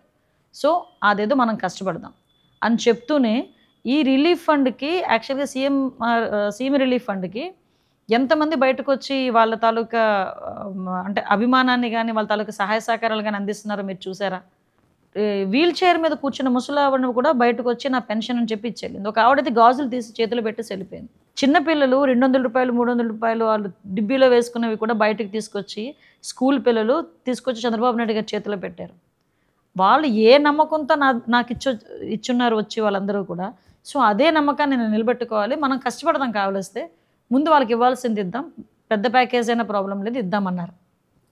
సో అదేదో మనం కష్టపడదాం అని చెప్తూనే ఈ రిలీఫ్ ఫండ్కి యాక్చువల్గా సీఎం రిలీఫ్ ఫండ్కి ఎంతమంది బయటకు వచ్చి వాళ్ళ తాలూకా అంటే అభిమానాన్ని కానీ వాళ్ళ తాలూకా సహాయ సహకారాలు కానీ అందిస్తున్నారో మీరు చూసారా? వీల్ చైర్ మీద కూర్చున్న ముసలావిడను కూడా బయటకు వచ్చి నా పెన్షన్ అని చెప్పి ఇచ్చేళ్ళింది. ఒక ఆవిడైతే గాజులు తీసి చేతులు పెట్టి వెళ్ళిపోయింది. చిన్నపిల్లలు $200 $300 వాళ్ళు డిబ్బీలో వేసుకున్నవి కూడా బయటకు తీసుకొచ్చి స్కూల్ పిల్లలు తీసుకొచ్చి చంద్రబాబు నాయుడు గారి చేతిలో పెట్టారు. వాళ్ళు ఏ నమ్మకంతో నాకు ఇచ్చున్నారు వచ్చి వాళ్ళందరూ కూడా. సో అదే నమ్మకాన్ని నేను నిలబెట్టుకోవాలి, మనం కష్టపడదాం, కావలిస్తే ముందు వాళ్ళకి ఇవ్వాల్సింది ఇద్దాం, పెద్ద ప్యాకేజ్ అయినా ప్రాబ్లం లేదు ఇద్దామన్నారు.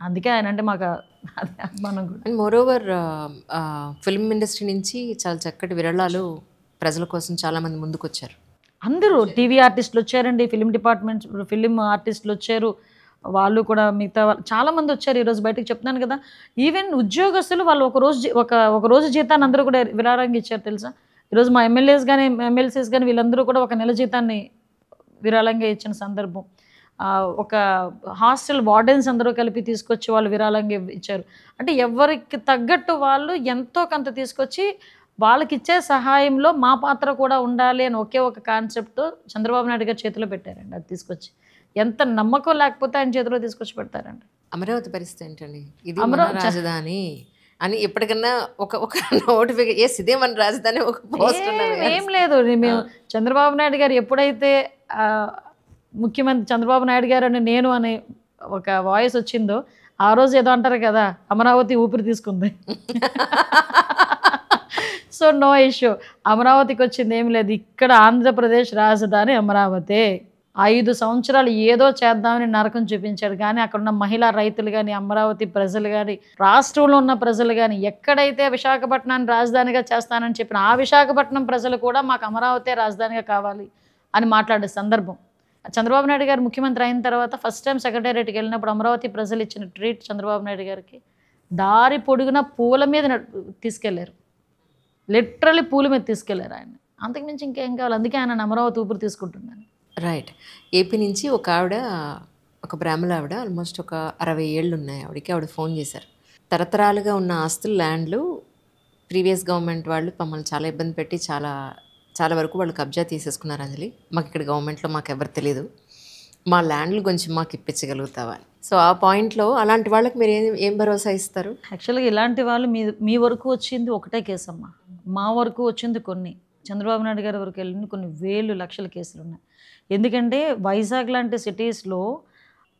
అందుకే ఆయన అంటే మాకు మనం కూడా. And more over film industry నుంచి చాలా చక్కటి విరాళాలు ప్రజల కోసం చాలామంది ముందుకు వచ్చారు. అందరూ టీవీ ఆర్టిస్టులు వచ్చారండి, ఫిలిం డిపార్ట్మెంట్ ఫిలిం ఆర్టిస్టులు వచ్చారు, వాళ్ళు కూడా మిగతా చాలామంది వచ్చారు. ఈరోజు బయటకు చెప్తున్నాను కదా, ఈవెన్ ఉద్యోగస్తులు వాళ్ళు ఒక రోజు జీతాన్ని అందరూ కూడా విరాళంగా ఇచ్చారు తెలుసా. ఈరోజు మా ఎమ్మెల్యేస్ కానీ ఎమ్మెల్సీస్ కానీ వీళ్ళందరూ కూడా ఒక నెల జీతాన్ని విరాళంగా ఇచ్చిన సందర్భం. ఒక హాస్టల్ వార్డెన్స్ అందరూ కలిపి తీసుకొచ్చి వాళ్ళు విరాళంగా ఇచ్చారు. అంటే ఎవరికి తగ్గట్టు వాళ్ళు ఎంతో కొంత తీసుకొచ్చి వాళ్ళకి ఇచ్చే సహాయంలో మా పాత్ర కూడా ఉండాలి అని ఒకే ఒక కాన్సెప్ట్తో చంద్రబాబు నాయుడు గారి చేతిలో పెట్టారండి. అది తీసుకొచ్చి ఎంత నమ్మకం లేకపోతే ఆయన చేతిలో తీసుకొచ్చి పెడతారండి. అమరావతి పరిస్థితి ఏంటండి? ఇది మన రాజధాని అని ఎప్పటికన్నా ఒక నోటిఫికేషన్ ఇదే మన రాజధాని ఒక పోస్ట్ ఏం లేదు. మేము చంద్రబాబు నాయుడు గారు ఎప్పుడైతే ముఖ్యమంత్రి చంద్రబాబు నాయుడు గారు అని నేను అనే ఒక వాయిస్ వచ్చిందో ఆ రోజు ఏదో అంటారు కదా, అమరావతి ఊపిరి తీసుకుంది. సో నో ఇష్యూ, అమరావతికి వచ్చింది ఏమి లేదు. ఇక్కడ ఆంధ్రప్రదేశ్ రాజధాని అమరావతి. 5 సంవత్సరాలు ఏదో చేద్దామని నరకం చూపించాడు. కానీ అక్కడ ఉన్న మహిళా రైతులు కానీ, అమరావతి ప్రజలు కానీ, రాష్ట్రంలో ఉన్న ప్రజలు కానీ, ఎక్కడైతే విశాఖపట్నాన్ని రాజధానిగా చేస్తానని చెప్పిన ఆ విశాఖపట్నం ప్రజలు కూడా మాకు అమరావతి రాజధానిగా కావాలి అని మాట్లాడే సందర్భం. చంద్రబాబు నాయుడు గారు ముఖ్యమంత్రి అయిన తర్వాత ఫస్ట్ టైం సెక్రటేరియట్కి వెళ్ళినప్పుడు అమరావతి ప్రజలు ఇచ్చిన ట్రీట్ చంద్రబాబు నాయుడు గారికి, దారి పొడుగున పూల మీద తీసుకెళ్లారు, లిటరలీ పూల మీద తీసుకెళ్లారు ఆయన. అంతకుమించి ఇంకేం కావాలి, అందుకే ఆయన అమరావతి ఊపిరి తీసుకుంటున్నాను. రైట్. ఏపీ నుంచి ఒక ఆవిడ, ఒక బ్రాహ్మణ ఆవిడ, ఆల్మోస్ట్ ఒక 60 ఏళ్ళు ఉన్నాయి ఆవిడకి. ఆవిడ ఫోన్ చేశారు, తరతరాలుగా ఉన్న ఆస్తులు ల్యాండ్లు ప్రీవియస్ గవర్నమెంట్ వాళ్ళు మమ్మల్ని చాలా ఇబ్బంది పెట్టి చాలా వరకు వాళ్ళు కబ్జా తీసేసుకున్నారు అంజలి, మాకు ఇక్కడ గవర్నమెంట్లో మాకు ఎవరు తెలీదు, మా ల్యాండ్లు కొంచెం మాకు ఇప్పించగలుగుతావా అని. సో ఆ పాయింట్లో అలాంటి వాళ్ళకి మీరు ఏం భరోసా ఇస్తారు? యాక్చువల్గా ఇలాంటి వాళ్ళు మీ వరకు వచ్చింది ఒకటే కేసు అమ్మ. మా వరకు వచ్చింది కొన్ని. చంద్రబాబు నాయుడు గారి వరకు వెళ్ళింది కొన్ని వేలు లక్షల కేసులు ఉన్నాయి. ఎందుకంటే వైజాగ్ లాంటి సిటీస్లో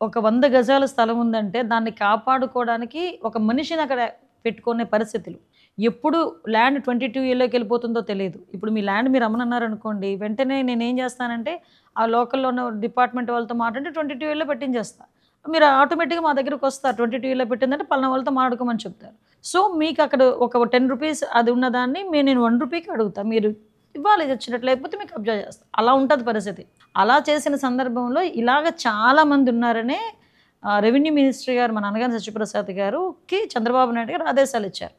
ఒక 100 గజాల స్థలం ఉందంటే దాన్ని కాపాడుకోవడానికి ఒక మనిషిని అక్కడ పెట్టుకునే పరిస్థితులు. ఎప్పుడు ల్యాండ్ 22ఏలోకి వెళ్ళిపోతుందో తెలియదు. ఇప్పుడు మీ ల్యాండ్ మీరు అమ్మనన్నారనుకోండి, వెంటనే నేనేం చేస్తానంటే ఆ లోకల్లో ఉన్న డిపార్ట్మెంట్ వాళ్ళతో మాట్లాడి 22ఏలో పెట్టించేస్తా. మీరు ఆటోమేటిక్గా మా దగ్గరకు వస్తారు. 22ఏలో పెట్టిందంటే పలానా వాళ్ళతో మాట్లాడుకోమని చెప్తారు. సో మీకు అక్కడ ఒక 10 రూపీస్ అది ఉన్నదాన్ని నేను 1 రూపీకి అడుగుతా, మీరు ఇవ్వాలి వచ్చినట్టు, లేకపోతే మీకు అబ్జర్వ్ చేస్తాను. అలా ఉంటుంది పరిస్థితి. అలా చేసిన సందర్భంలో ఇలాగ చాలామంది ఉన్నారనే రెవెన్యూ మినిస్టర్ గారు మన అనగాని సత్యప్రసాద్ గారుకి చంద్రబాబు నాయుడు గారు ఆదేశాలు ఇచ్చారు.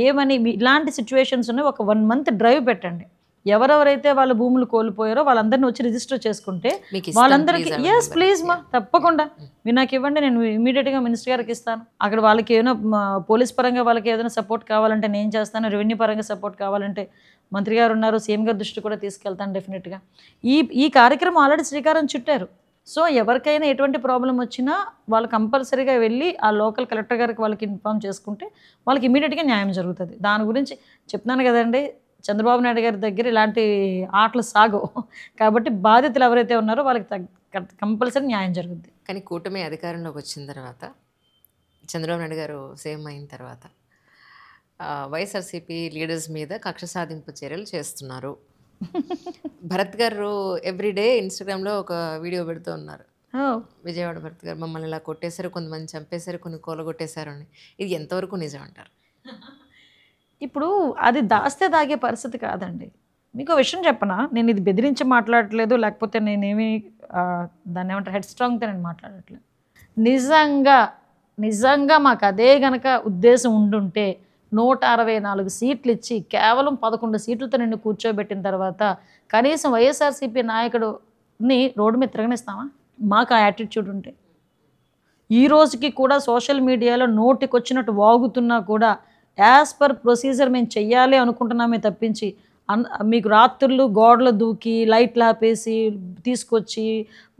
ఏమని, ఇలాంటి సిచ్యువేషన్స్ ఉన్నాయి, ఒక 1 మంత్ డ్రైవ్ పెట్టండి. ఎవరెవరైతే వాళ్ళ భూములు కోల్పోయారో వాళ్ళందరినీ వచ్చి రిజిస్టర్ చేసుకుంటే వాళ్ళందరికీ ఎస్ ప్లీజ్ మా తప్పకుండా మీరు నాకు ఇవ్వండి, నేను ఇమీడియట్గా మినిస్టర్ గారికి ఇస్తాను. అక్కడ వాళ్ళకి ఏమైనా పోలీస్ పరంగా వాళ్ళకి ఏదైనా సపోర్ట్ కావాలంటే నేను చేస్తాను, రెవెన్యూ పరంగా సపోర్ట్ కావాలంటే మంత్రి గారు ఉన్నారు, సీఎం గారి దృష్టి కూడా తీసుకెళ్తాను డెఫినెట్గా. ఈ కార్యక్రమం ఆల్రెడీ శ్రీకారం చుట్టారు. సో ఎవరికైనా ఎటువంటి ప్రాబ్లం వచ్చినా వాళ్ళు కంపల్సరీగా వెళ్ళి ఆ లోకల్ కలెక్టర్ గారికి వాళ్ళకి ఇన్ఫామ్ చేసుకుంటే వాళ్ళకి ఇమీడియట్గా న్యాయం జరుగుతుంది. దాని గురించి చెప్తున్నాను కదండి, చంద్రబాబు నాయుడు గారి దగ్గర ఇలాంటి ఆటలు సాగవు. కాబట్టి బాధితులు ఎవరైతే ఉన్నారో వాళ్ళకి కంపల్సరీ న్యాయం జరుగుద్ది. కానీ కూటమి అధికారంలోకి వచ్చిన తర్వాత, చంద్రబాబు నాయుడు గారు సీఎం అయిన తర్వాత వైఎస్ఆర్సీపీ లీడర్స్ మీద కక్ష సాధింపు చర్యలు చేస్తున్నారు. భరత్ గారు ఎవ్రీడే ఇన్స్టాగ్రామ్లో ఒక వీడియో పెడుతూ ఉన్నారు. విజయవాడ భరత్ గారు మమ్మల్ని ఇలా కొట్టేశారు, కొంతమంది చంపేశారు, కొన్ని కూలగొట్టేశారు అని. ఇది ఎంతవరకు నిజం అంటారు? ఇప్పుడు అది దాస్తే దాగే పరిస్థితి కాదండి. మీకు విషయం చెప్పనా, నేను ఇది బెదిరించి మాట్లాడట్లేదు, లేకపోతే నేనేమి దాన్ని ఏమంటారు హెడ్ స్ట్రాంగ్తో నేను మాట్లాడట్లేదు. నిజంగా మాకు అదే గనక ఉద్దేశం ఉండుంటే 164 సీట్లు ఇచ్చి కేవలం 11 సీట్లతో నిన్ను కూర్చోబెట్టిన తర్వాత కనీసం వైఎస్ఆర్సీపీ నాయకుడిని రోడ్డు మీద తిరగనిస్తామా? మాకు ఆ యాటిట్యూడ్ ఉంటే ఈ రోజుకి కూడా సోషల్ మీడియాలో నోటికొచ్చినట్టు వాగుతున్నా కూడా యాజ్ పర్ ప్రొసీజర్ మేము చెయ్యాలి అనుకుంటున్నామే తప్పించి మీకు రాత్రులు గోడలు దూకి లైట్లు ఆపేసి తీసుకొచ్చి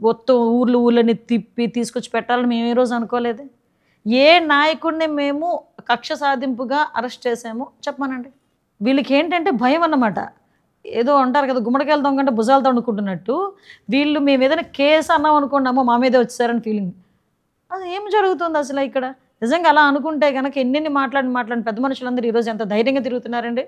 మొత్తం ఊర్లని తిప్పి తీసుకొచ్చి పెట్టాలని మేము ఏ రోజు అనుకోలేదు. ఏ నాయకుడిని మేము కక్ష సాధింపుగా అరెస్ట్ చేసామో చెప్పమనండి. వీళ్ళకి ఏంటంటే భయం అన్నమాట. ఏదో అంటారు కదా, గుమ్మడికాయలు దొంగంటే భుజాలతో అనుకుంటున్నట్టు వీళ్ళు మేము ఏదైనా కేసు అన్నాం అనుకోండి, అమ్మో మా మీదే వచ్చారని ఫీలింగ్. అది ఏం జరుగుతుంది అసలు ఇక్కడ? నిజంగా అలా అనుకుంటే కనుక ఎన్నెన్ని మాట్లాడి పెద్ద మనుషులందరూ ఈరోజు ఎంత ధైర్యంగా తిరుగుతున్నారండి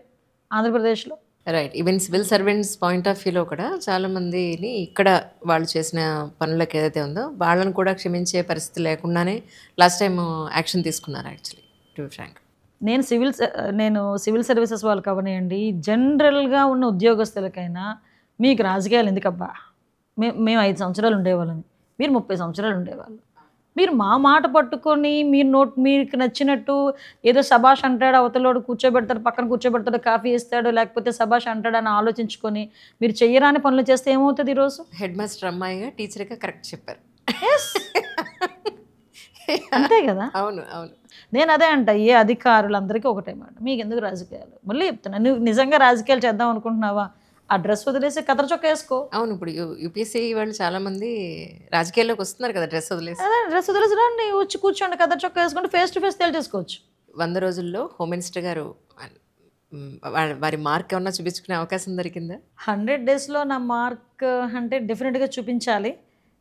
ఆంధ్రప్రదేశ్లో. Right. Even civil servants point of వ్యూలో కూడా చాలామందిని ఇక్కడ వాళ్ళు చేసిన పనులకు ఏదైతే ఉందో వాళ్ళని కూడా క్షమించే పరిస్థితి లేకుండానే లాస్ట్ టైం యాక్షన్ తీసుకున్నారు యాక్చువల్లీ, టు బి ఫ్రాంక్. నేను సివిల్ సర్వీసెస్ వాళ్ళకి అవనియండి, జనరల్గా ఉన్న ఉద్యోగస్తులకైనా మీకు రాజకీయాలు ఎందుకబ్బా, మేము 5 సంవత్సరాలు ఉండేవాళ్ళని, మీరు 30 సంవత్సరాలు ఉండేవాళ్ళు. మీరు మా మాట పట్టుకొని మీకు నచ్చినట్టు ఏదో సభాష్ అంటాడు, అవతలోడు కూర్చోబెడతాడు, పక్కన కూర్చోబెడతాడు, కాఫీ ఇస్తాడు, లేకపోతే సభాష్ అంటాడని ఆలోచించుకొని మీరు చెయ్యరాని పనులు చేస్తే ఏమవుతుంది? ఈరోజు హెడ్ మాస్టర్ అమ్మాయిగా టీచర్గా కరెక్ట్ చెప్పారు. అంతే కదా. అవును అవును. నేను అదే అంట, ఏ అధికారులందరికీ ఒకటే మాట, మీకు ఎందుకు రాజకీయాలు? మళ్ళీ చెప్తున్నా, నువ్వు నిజంగా రాజకీయాలు చేద్దాం అనుకుంటున్నావా, ఆ డ్రెస్ వదిలేసి కథర చొక్క వేసుకో. అవును, ఇప్పుడు యూపీఎస్సీ వాళ్ళు చాలామంది రాజకీయాల్లోకి వస్తున్నారు కదా డ్రెస్ వదిలేసి. అదే డ్రెస్ వదిలేసి రండి, వచ్చి కూర్చోండి, కథర చొక్క వేసుకుంటే ఫేస్ టు ఫేస్ తేల్చేసుకోవచ్చు. 100 రోజుల్లో హోమ్ మినిస్టర్ గారు వారి మార్క్ ఏమన్నా చూపించుకునే అవకాశం దొరికిందా? 100 డేస్లో నా మార్క్ అంటే డెఫినెట్గా చూపించాలి.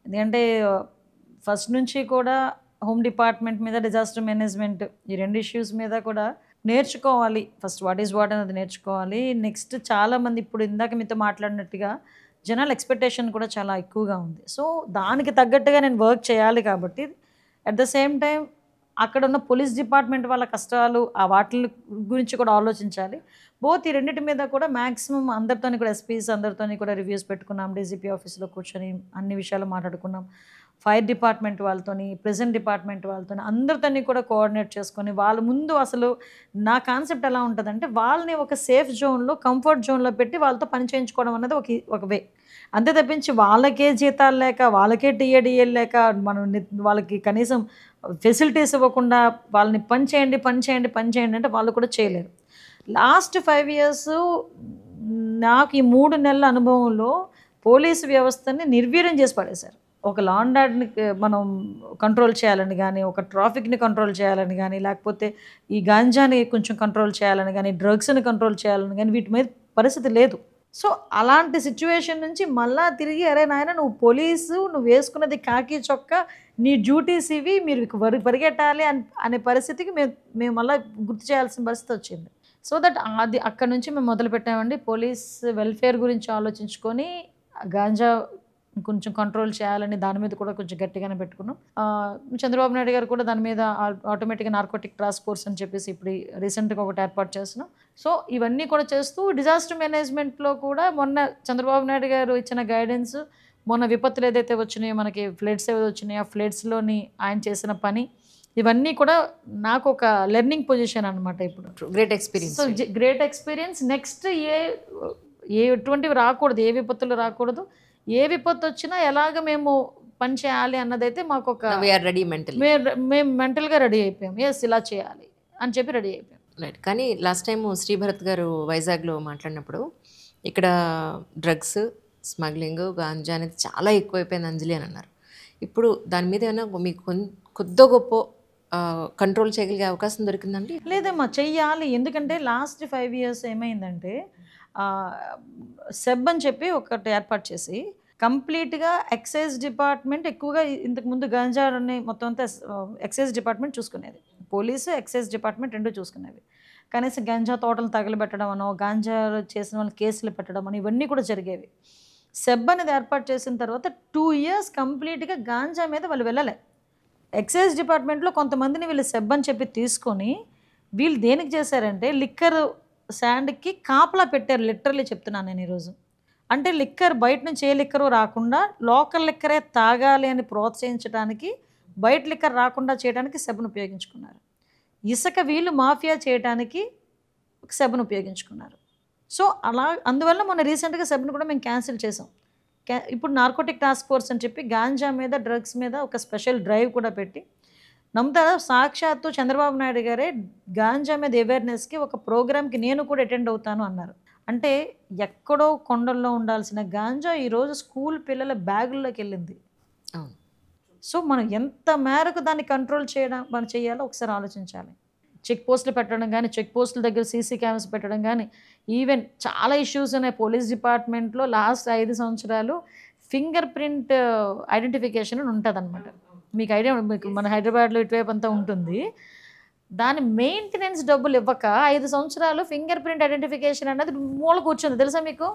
ఎందుకంటే ఫస్ట్ నుంచి కూడా హోమ్ డిపార్ట్మెంట్ మీద, డిజాస్టర్ మేనేజ్మెంట్, ఈ 2 ఇష్యూస్ మీద కూడా నేర్చుకోవాలి. ఫస్ట్ వాట్ ఈజ్ వాట్ అనేది నేర్చుకోవాలి. నెక్స్ట్ చాలామంది ఇప్పుడు ఇందాక మీతో మాట్లాడినట్టుగా జనాల ఎక్స్పెక్టేషన్ కూడా చాలా ఎక్కువగా ఉంది. సో దానికి తగ్గట్టుగా నేను వర్క్ చేయాలి. కాబట్టి అట్ ద సేమ్ టైం అక్కడ ఉన్న పోలీస్ డిపార్ట్మెంట్ వాళ్ళ కష్టాలు ఆ వాటి గురించి కూడా ఆలోచించాలి. బోత్ ఈ రెండింటి మీద కూడా మ్యాక్సిమం అందరితోని కూడా ఎస్పీస్ అందరితోని కూడా రివ్యూస్ పెట్టుకున్నాం. డీజీపీ ఆఫీస్లో కూర్చొని అన్ని విషయాలు మాట్లాడుకున్నాం. ఫైర్ డిపార్ట్మెంట్ వాళ్ళతోని, ప్రెజెంట్ డిపార్ట్మెంట్ వాళ్ళతోని అందరితోని కూడా కోఆర్డినేట్ చేసుకొని వాళ్ళ ముందు అసలు నా కాన్సెప్ట్ ఎలా ఉంటుందంటే వాళ్ళని ఒక సేఫ్ జోన్లో, కంఫర్ట్ జోన్లో పెట్టి వాళ్ళతో పని చేయించుకోవడం అన్నది ఒక వే. అంతే తప్పించి వాళ్ళకే జీతాలు లేక, వాళ్ళకే టీఏడిఏలు లేక, మనం వాళ్ళకి కనీసం ఫెసిలిటీస్ ఇవ్వకుండా వాళ్ళని పని చేయండి అంటే వాళ్ళు కూడా చేయలేరు. లాస్ట్ 5 years నాకు ఈ 3 నెలల అనుభవంలో పోలీసు వ్యవస్థని నిర్వీర్యం చేసి పడేశారు. ఒక లా అండ్ ఆర్డర్ని మనం కంట్రోల్ చేయాలని కానీ, ఒక ట్రాఫిక్ని కంట్రోల్ చేయాలని కానీ, లేకపోతే ఈ గాంజాని కొంచెం కంట్రోల్ చేయాలని కానీ, డ్రగ్స్ని కంట్రోల్ చేయాలని కానీ వీటి మీద పరిస్థితి లేదు. సో అలాంటి సిచ్యువేషన్ నుంచి మళ్ళా తిరిగి అరే నాయన నువ్వు పోలీసు, నువ్వు వేసుకున్నది కాకి చొక్కా, నీ డ్యూటీస్ ఇవి, మీరు పరిగెట్టాలి అనే పరిస్థితికి మేము మళ్ళీ గుర్తు చేయాల్సిన పరిస్థితి వచ్చింది. సో దట్ అది అక్కడ నుంచి మేము మొదలు పెట్టామండి. పోలీస్ వెల్ఫేర్ గురించి ఆలోచించుకొని గాంజా కొంచెం కంట్రోల్ చేయాలని దాని మీద కూడా కొంచెం గట్టిగానే పెట్టుకున్నాం. చంద్రబాబు నాయుడు గారు కూడా దాని మీద ఆటోమేటిక్గా నార్కోటిక్ టాస్క్ ఫోర్స్ అని చెప్పేసి ఇప్పుడు రీసెంట్గా ఒకటి ఏర్పాటు చేస్తున్నాం. సో ఇవన్నీ కూడా చేస్తూ డిజాస్టర్ మేనేజ్మెంట్లో కూడా మొన్న చంద్రబాబు నాయుడు గారు ఇచ్చిన గైడెన్స్, మొన్న విపత్తులు ఏదైతే వచ్చినాయో, మనకి ఫ్లడ్స్ ఏవైతే వచ్చినాయో ఆ ఫ్లడ్స్లోని ఆయన చేసిన పని, ఇవన్నీ కూడా నాకు ఒక లెర్నింగ్ పొజిషన్ అనమాట. ఇప్పుడు great experience. So great experience. Next ఎటువంటివి రాకూడదు, ఏ విపత్తులు రాకూడదు, ఏ విపత్తు వచ్చినా ఎలాగ మేము పని చేయాలి అన్నదైతే మాకు ఒక మేము మెంటల్గా రెడీ అయిపోయాం. ఎస్ ఇలా చేయాలి అని చెప్పి రెడీ అయిపోయాం. రైట్. కానీ లాస్ట్ టైం శ్రీభరత్ గారు వైజాగ్లో మాట్లాడినప్పుడు ఇక్కడ డ్రగ్స్ స్మగ్లింగ్, గాంజా అనేది చాలా ఎక్కువైపోయింది అంజలి అని అన్నారు. ఇప్పుడు దాని మీద ఏమైనా మీకు కొద్ది గొప్ప కంట్రోల్ చేయగలిగే అవకాశం దొరికిందండి? లేదమ్మా, చెయ్యాలి. ఎందుకంటే లాస్ట్ 5 years ఏమైందంటే సెబ్ అని చెప్పి ఒకటి ఏర్పాటు చేసి కంప్లీట్గా ఎక్సైజ్ డిపార్ట్మెంట్ ఎక్కువగా ఇంతకుముందు గాంజా అనే మొత్తం అంతా ఎక్సైజ్ డిపార్ట్మెంట్ చూసుకునేది. పోలీసు ఎక్సైజ్ డిపార్ట్మెంట్ రెండు చూసుకునేవి. కనీసం గాంజా తోటలు తగలబెట్టడం అనో, గాంజా చేసిన వాళ్ళని కేసులు పెట్టడం అని ఇవన్నీ కూడా జరిగేవి. సెబ్ అనేది ఏర్పాటు చేసిన తర్వాత 2 years కంప్లీట్గా గాంజా మీద వాళ్ళు వెళ్ళలే. ఎక్సైజ్ డిపార్ట్మెంట్లో కొంతమందిని వీళ్ళు సెబ్ అని చెప్పి తీసుకొని వీళ్ళు దేనికి చేశారంటే లిక్కర్ శాండ్కి కాపలా పెట్టారు. లిటరల్లీ చెప్తున్నాను నేను ఈరోజు. అంటే లిక్కర్ బయట నుంచి ఏ లిక్కరు రాకుండా లోకల్ లిక్కరే తాగాలి అని ప్రోత్సహించడానికి, బయట లిక్కర్ రాకుండా చేయడానికి సెబ్ను ఉపయోగించుకున్నారు. ఇసుక వీళ్ళు మాఫియా చేయడానికి సెబ్ను ఉపయోగించుకున్నారు. సో అలా అందువల్ల మొన్న రీసెంట్గా సెబ్ను కూడా మేము క్యాన్సిల్ చేసాం. ఇప్పుడు నార్కోటిక్ టాస్క్ ఫోర్స్ అని చెప్పి గాంజా మీద, డ్రగ్స్ మీద ఒక స్పెషల్ డ్రైవ్ కూడా పెట్టి, నమ్ముతారా సాక్షాత్తు చంద్రబాబు నాయుడు గారే గాంజా మీద అవేర్నెస్కి ఒక ప్రోగ్రామ్కి నేను కూడా అటెండ్ అవుతాను అన్నారు. అంటే ఎక్కడో కొండల్లో ఉండాల్సిన గాంజా ఈరోజు స్కూల్ పిల్లల బ్యాగుల్లోకి వెళ్ళింది. సో మనం ఎంత మేరకు దాన్ని కంట్రోల్ మనం చేయాలో ఒకసారి ఆలోచించాలి. చెక్ పోస్టులు పెట్టడం కానీ, చెక్ పోస్టుల దగ్గర సీసీ కెమెరాస్ పెట్టడం కానీ, ఈవెన్ చాలా ఇష్యూస్ ఉన్నాయి పోలీస్ డిపార్ట్మెంట్లో. లాస్ట్ 5 సంవత్సరాలు ఫింగర్ ప్రింట్ ఐడెంటిఫికేషన్ అని ఉంటుంది అనమాట. మీకు ఐడియా, మీకు మన హైదరాబాద్లో ఇటువైపు అంతా ఉంటుంది. దాని మెయింటెనెన్స్ డబ్బులు ఇవ్వక 5 సంవత్సరాలు ఫింగర్ ప్రింట్ ఐడెంటిఫికేషన్ అనేది మూల కూర్చుంది. తెలుసా మీకు?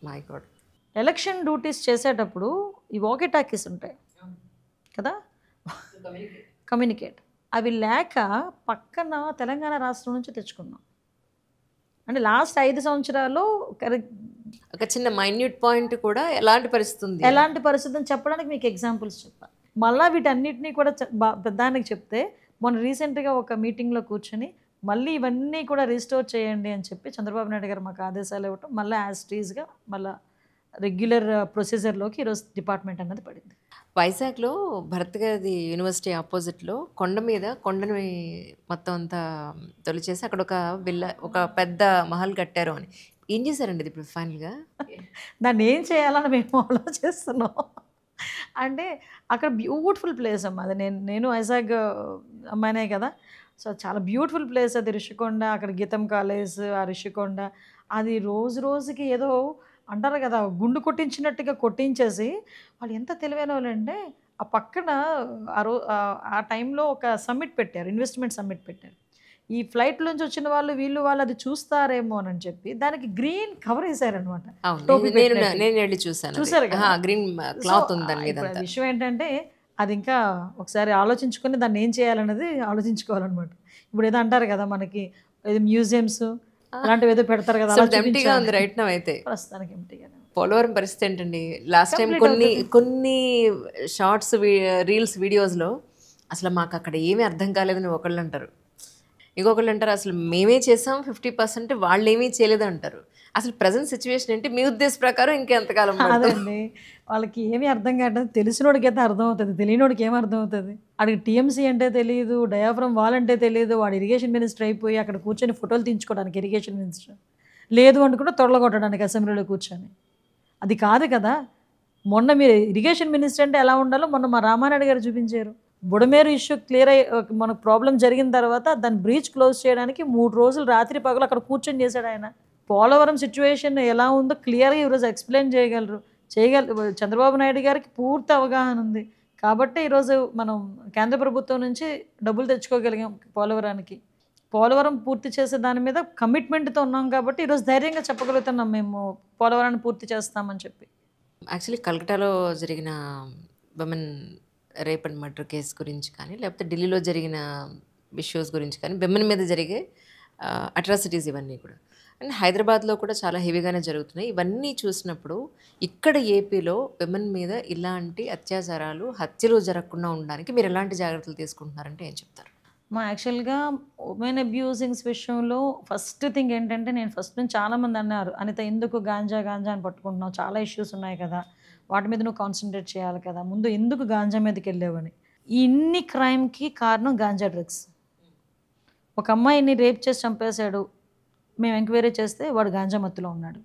My God. ఎలక్షన్ డ్యూటీస్ చేసేటప్పుడు ఈ వాకీ టాకీస్ ఉంటాయి కదా, కమ్యూనికేట్, అవి లేక పక్కన తెలంగాణ రాష్ట్రం నుంచి తెచ్చుకున్నాం. అంటే లాస్ట్ 5 సంవత్సరాలు ఒక చిన్న మైన్యూట్ పాయింట్ కూడా ఎలాంటి పరిస్థితి అని చెప్పడానికి మీకు ఎగ్జాంపుల్స్ చెప్పాలి. మళ్ళీ వీటన్నిటినీ కూడా పెద్దానికి చెప్తే మొన్న రీసెంట్గా ఒక మీటింగ్లో కూర్చొని మళ్ళీ ఇవన్నీ కూడా రీస్టోర్ చేయండి అని చెప్పి చంద్రబాబు నాయుడు గారు మాకు ఆదేశాలు ఇవ్వటం, మళ్ళీ యాజ్ టీజ్గా మళ్ళీ రెగ్యులర్ ప్రొసీజర్లోకి ఈరోజు డిపార్ట్మెంట్ అన్నది పడింది. వైజాగ్లో భరత్ గారి యూనివర్సిటీ ఆపోజిట్లో కొండని మొత్తం అంతా తొలిచేసి అక్కడ ఒక పెద్ద మహల్ కట్టారు అని. ఏం చేశారండి ఇది ఇప్పుడు ఫైనల్గా? దాన్ని ఏం చేయాలని మేము ఆలోచిస్తున్నాం. అంటే అక్కడ బ్యూటిఫుల్ ప్లేస్ అమ్మా అది. నేను వైజాగ్ అమ్మాయినే కదా, సో చాలా బ్యూటిఫుల్ ప్లేస్ అది. రిషికొండ, అక్కడ గీతం కాలేజ్, ఆ రిషికొండ అది రోజుకి ఏదో అంటారు కదా గుండు కొట్టించినట్టుగా కొట్టించేసి వాళ్ళు ఎంత తెలివైన వాళ్ళు అంటే ఆ పక్కన ఆ టైంలో ఒక సమ్మిట్ పెట్టారు, ఇన్వెస్ట్మెంట్ సమ్మిట్ పెట్టారు. ఈ ఫ్లైట్లోంచి వచ్చిన వాళ్ళు అది చూస్తారేమో అని చెప్పి దానికి గ్రీన్ కవర్ వేసారనమాట. చూసారు కదా, గ్రీన్ క్లాత్ ఉంది. విషయం ఏంటంటే అది ఇంకా ఒకసారి ఆలోచించుకొని దాన్ని ఏం చేయాలన్నది ఆలోచించుకోవాలన్నమాట. ఇప్పుడు ఏదో అంటారు కదా మనకి ఏదో మ్యూజియంస్ అలాంటివి ఏదో పెడతారు కదా, అయితే ప్రస్తుతానికి ఎంటీగా. పోలవరం పరిస్థితి ఏంటండి? లాస్ట్ టైం కొన్ని షార్ట్స్, రీల్స్, వీడియోస్లో అసలు మాకు అక్కడ ఏమీ అర్థం కాలేదని ఒకళ్ళు అంటారు, ఇంకొకళ్ళు అంటారు అసలు మేమే చేసాం 50%, వాళ్ళు ఏమీ చేయలేదు అంటారు. అసలు ప్రజెంట్ సిచ్యువేషన్ ఏంటి మీ ఉద్దేశ ప్రకారం? ఇంకెంతకాలం? అదండి, వాళ్ళకి ఏమీ అర్థం కావట్లేదు. తెలిసినోడికి అయితే అర్థమవుతుంది, తెలియనోడికి ఏం అర్థమవుతుంది? వాడికి టీఎంసీ అంటే తెలియదు, డయాఫ్రమ్ వాల్ అంటే తెలియదు. వాడు ఇరిగేషన్ మినిస్టర్ అయిపోయి అక్కడ కూర్చొని ఫోటోలు తీయించుకోవడానికి ఇరిగేషన్ మినిస్టర్ లేదు అనుకుంటే తొడలగొట్టడానికి అసెంబ్లీలో కూర్చొని. అది కాదు కదా. మొన్న మీరు ఇరిగేషన్ మినిస్టర్ అంటే ఎలా ఉండాలో మొన్న మా రామానాయుడు గారు చూపించారు. బుడమేరు ఇష్యూ క్లియర్ అయ్యి మనకు ప్రాబ్లం జరిగిన తర్వాత దాన్ని బ్రీచ్ క్లోజ్ చేయడానికి 3 రోజులు రాత్రి పగలు అక్కడ కూర్చొని చేశాడు ఆయన. పోలవరం సిచ్యువేషన్ ఎలా ఉందో క్లియర్గా ఈరోజు ఎక్స్ప్లెయిన్ చేయగలరు. చంద్రబాబు నాయుడు గారికి పూర్తి అవగాహన ఉంది కాబట్టి ఈరోజు మనం కేంద్ర ప్రభుత్వం నుంచి డబ్బులు తెచ్చుకోగలిగాం పోలవరానికి. పోలవరం పూర్తి చేసే దాని మీద కమిట్మెంట్తో ఉన్నాం కాబట్టి ఈరోజు ధైర్యంగా చెప్పగలుగుతున్నాం మేము పోలవరాన్ని పూర్తి చేస్తామని చెప్పి. యాక్చువల్లీ కలకటాలో జరిగిన women rape and murder case గురించి కానీ, లేకపోతే ఢిల్లీలో జరిగిన ఇష్యూస్ గురించి కానీ, విమెన్ మీద జరిగే అట్రాసిటీస్ ఇవన్నీ కూడా, అండ్ హైదరాబాద్లో కూడా చాలా హెవీగానే జరుగుతున్నాయి. ఇవన్నీ చూసినప్పుడు ఇక్కడ ఏపీలో విమెన్ మీద ఇలాంటి అత్యాచారాలు, హత్యలు జరగకుండా ఉండడానికి మీరు ఎలాంటి జాగ్రత్తలు తీసుకుంటున్నారంటే ఏం చెప్తారు? యాక్చువల్గా ఉమెన్ అబ్యూజింగ్స్ విషయంలో ఫస్ట్ థింగ్ ఏంటంటే, నేను ఫస్ట్ నుంచి చాలామంది అన్నారు, అనిత ఎందుకు గాంజా అని పట్టుకుంటున్నావు, చాలా ఇష్యూస్ ఉన్నాయి కదా, వాటి మీద నువ్వు కాన్సన్ట్రేట్ చేయాలి కదా, ముందు ఎందుకు గాంజా మీదకి వెళ్ళావని. ఇన్ని క్రైమ్కి కారణం గాంజా డ్రగ్స్. ఒక అమ్మాయిని రేప్ చేసి చంపేశాడు, మేము ఎంక్వైరీ చేస్తే వాడు గాంజా మత్తులో ఉన్నాడు,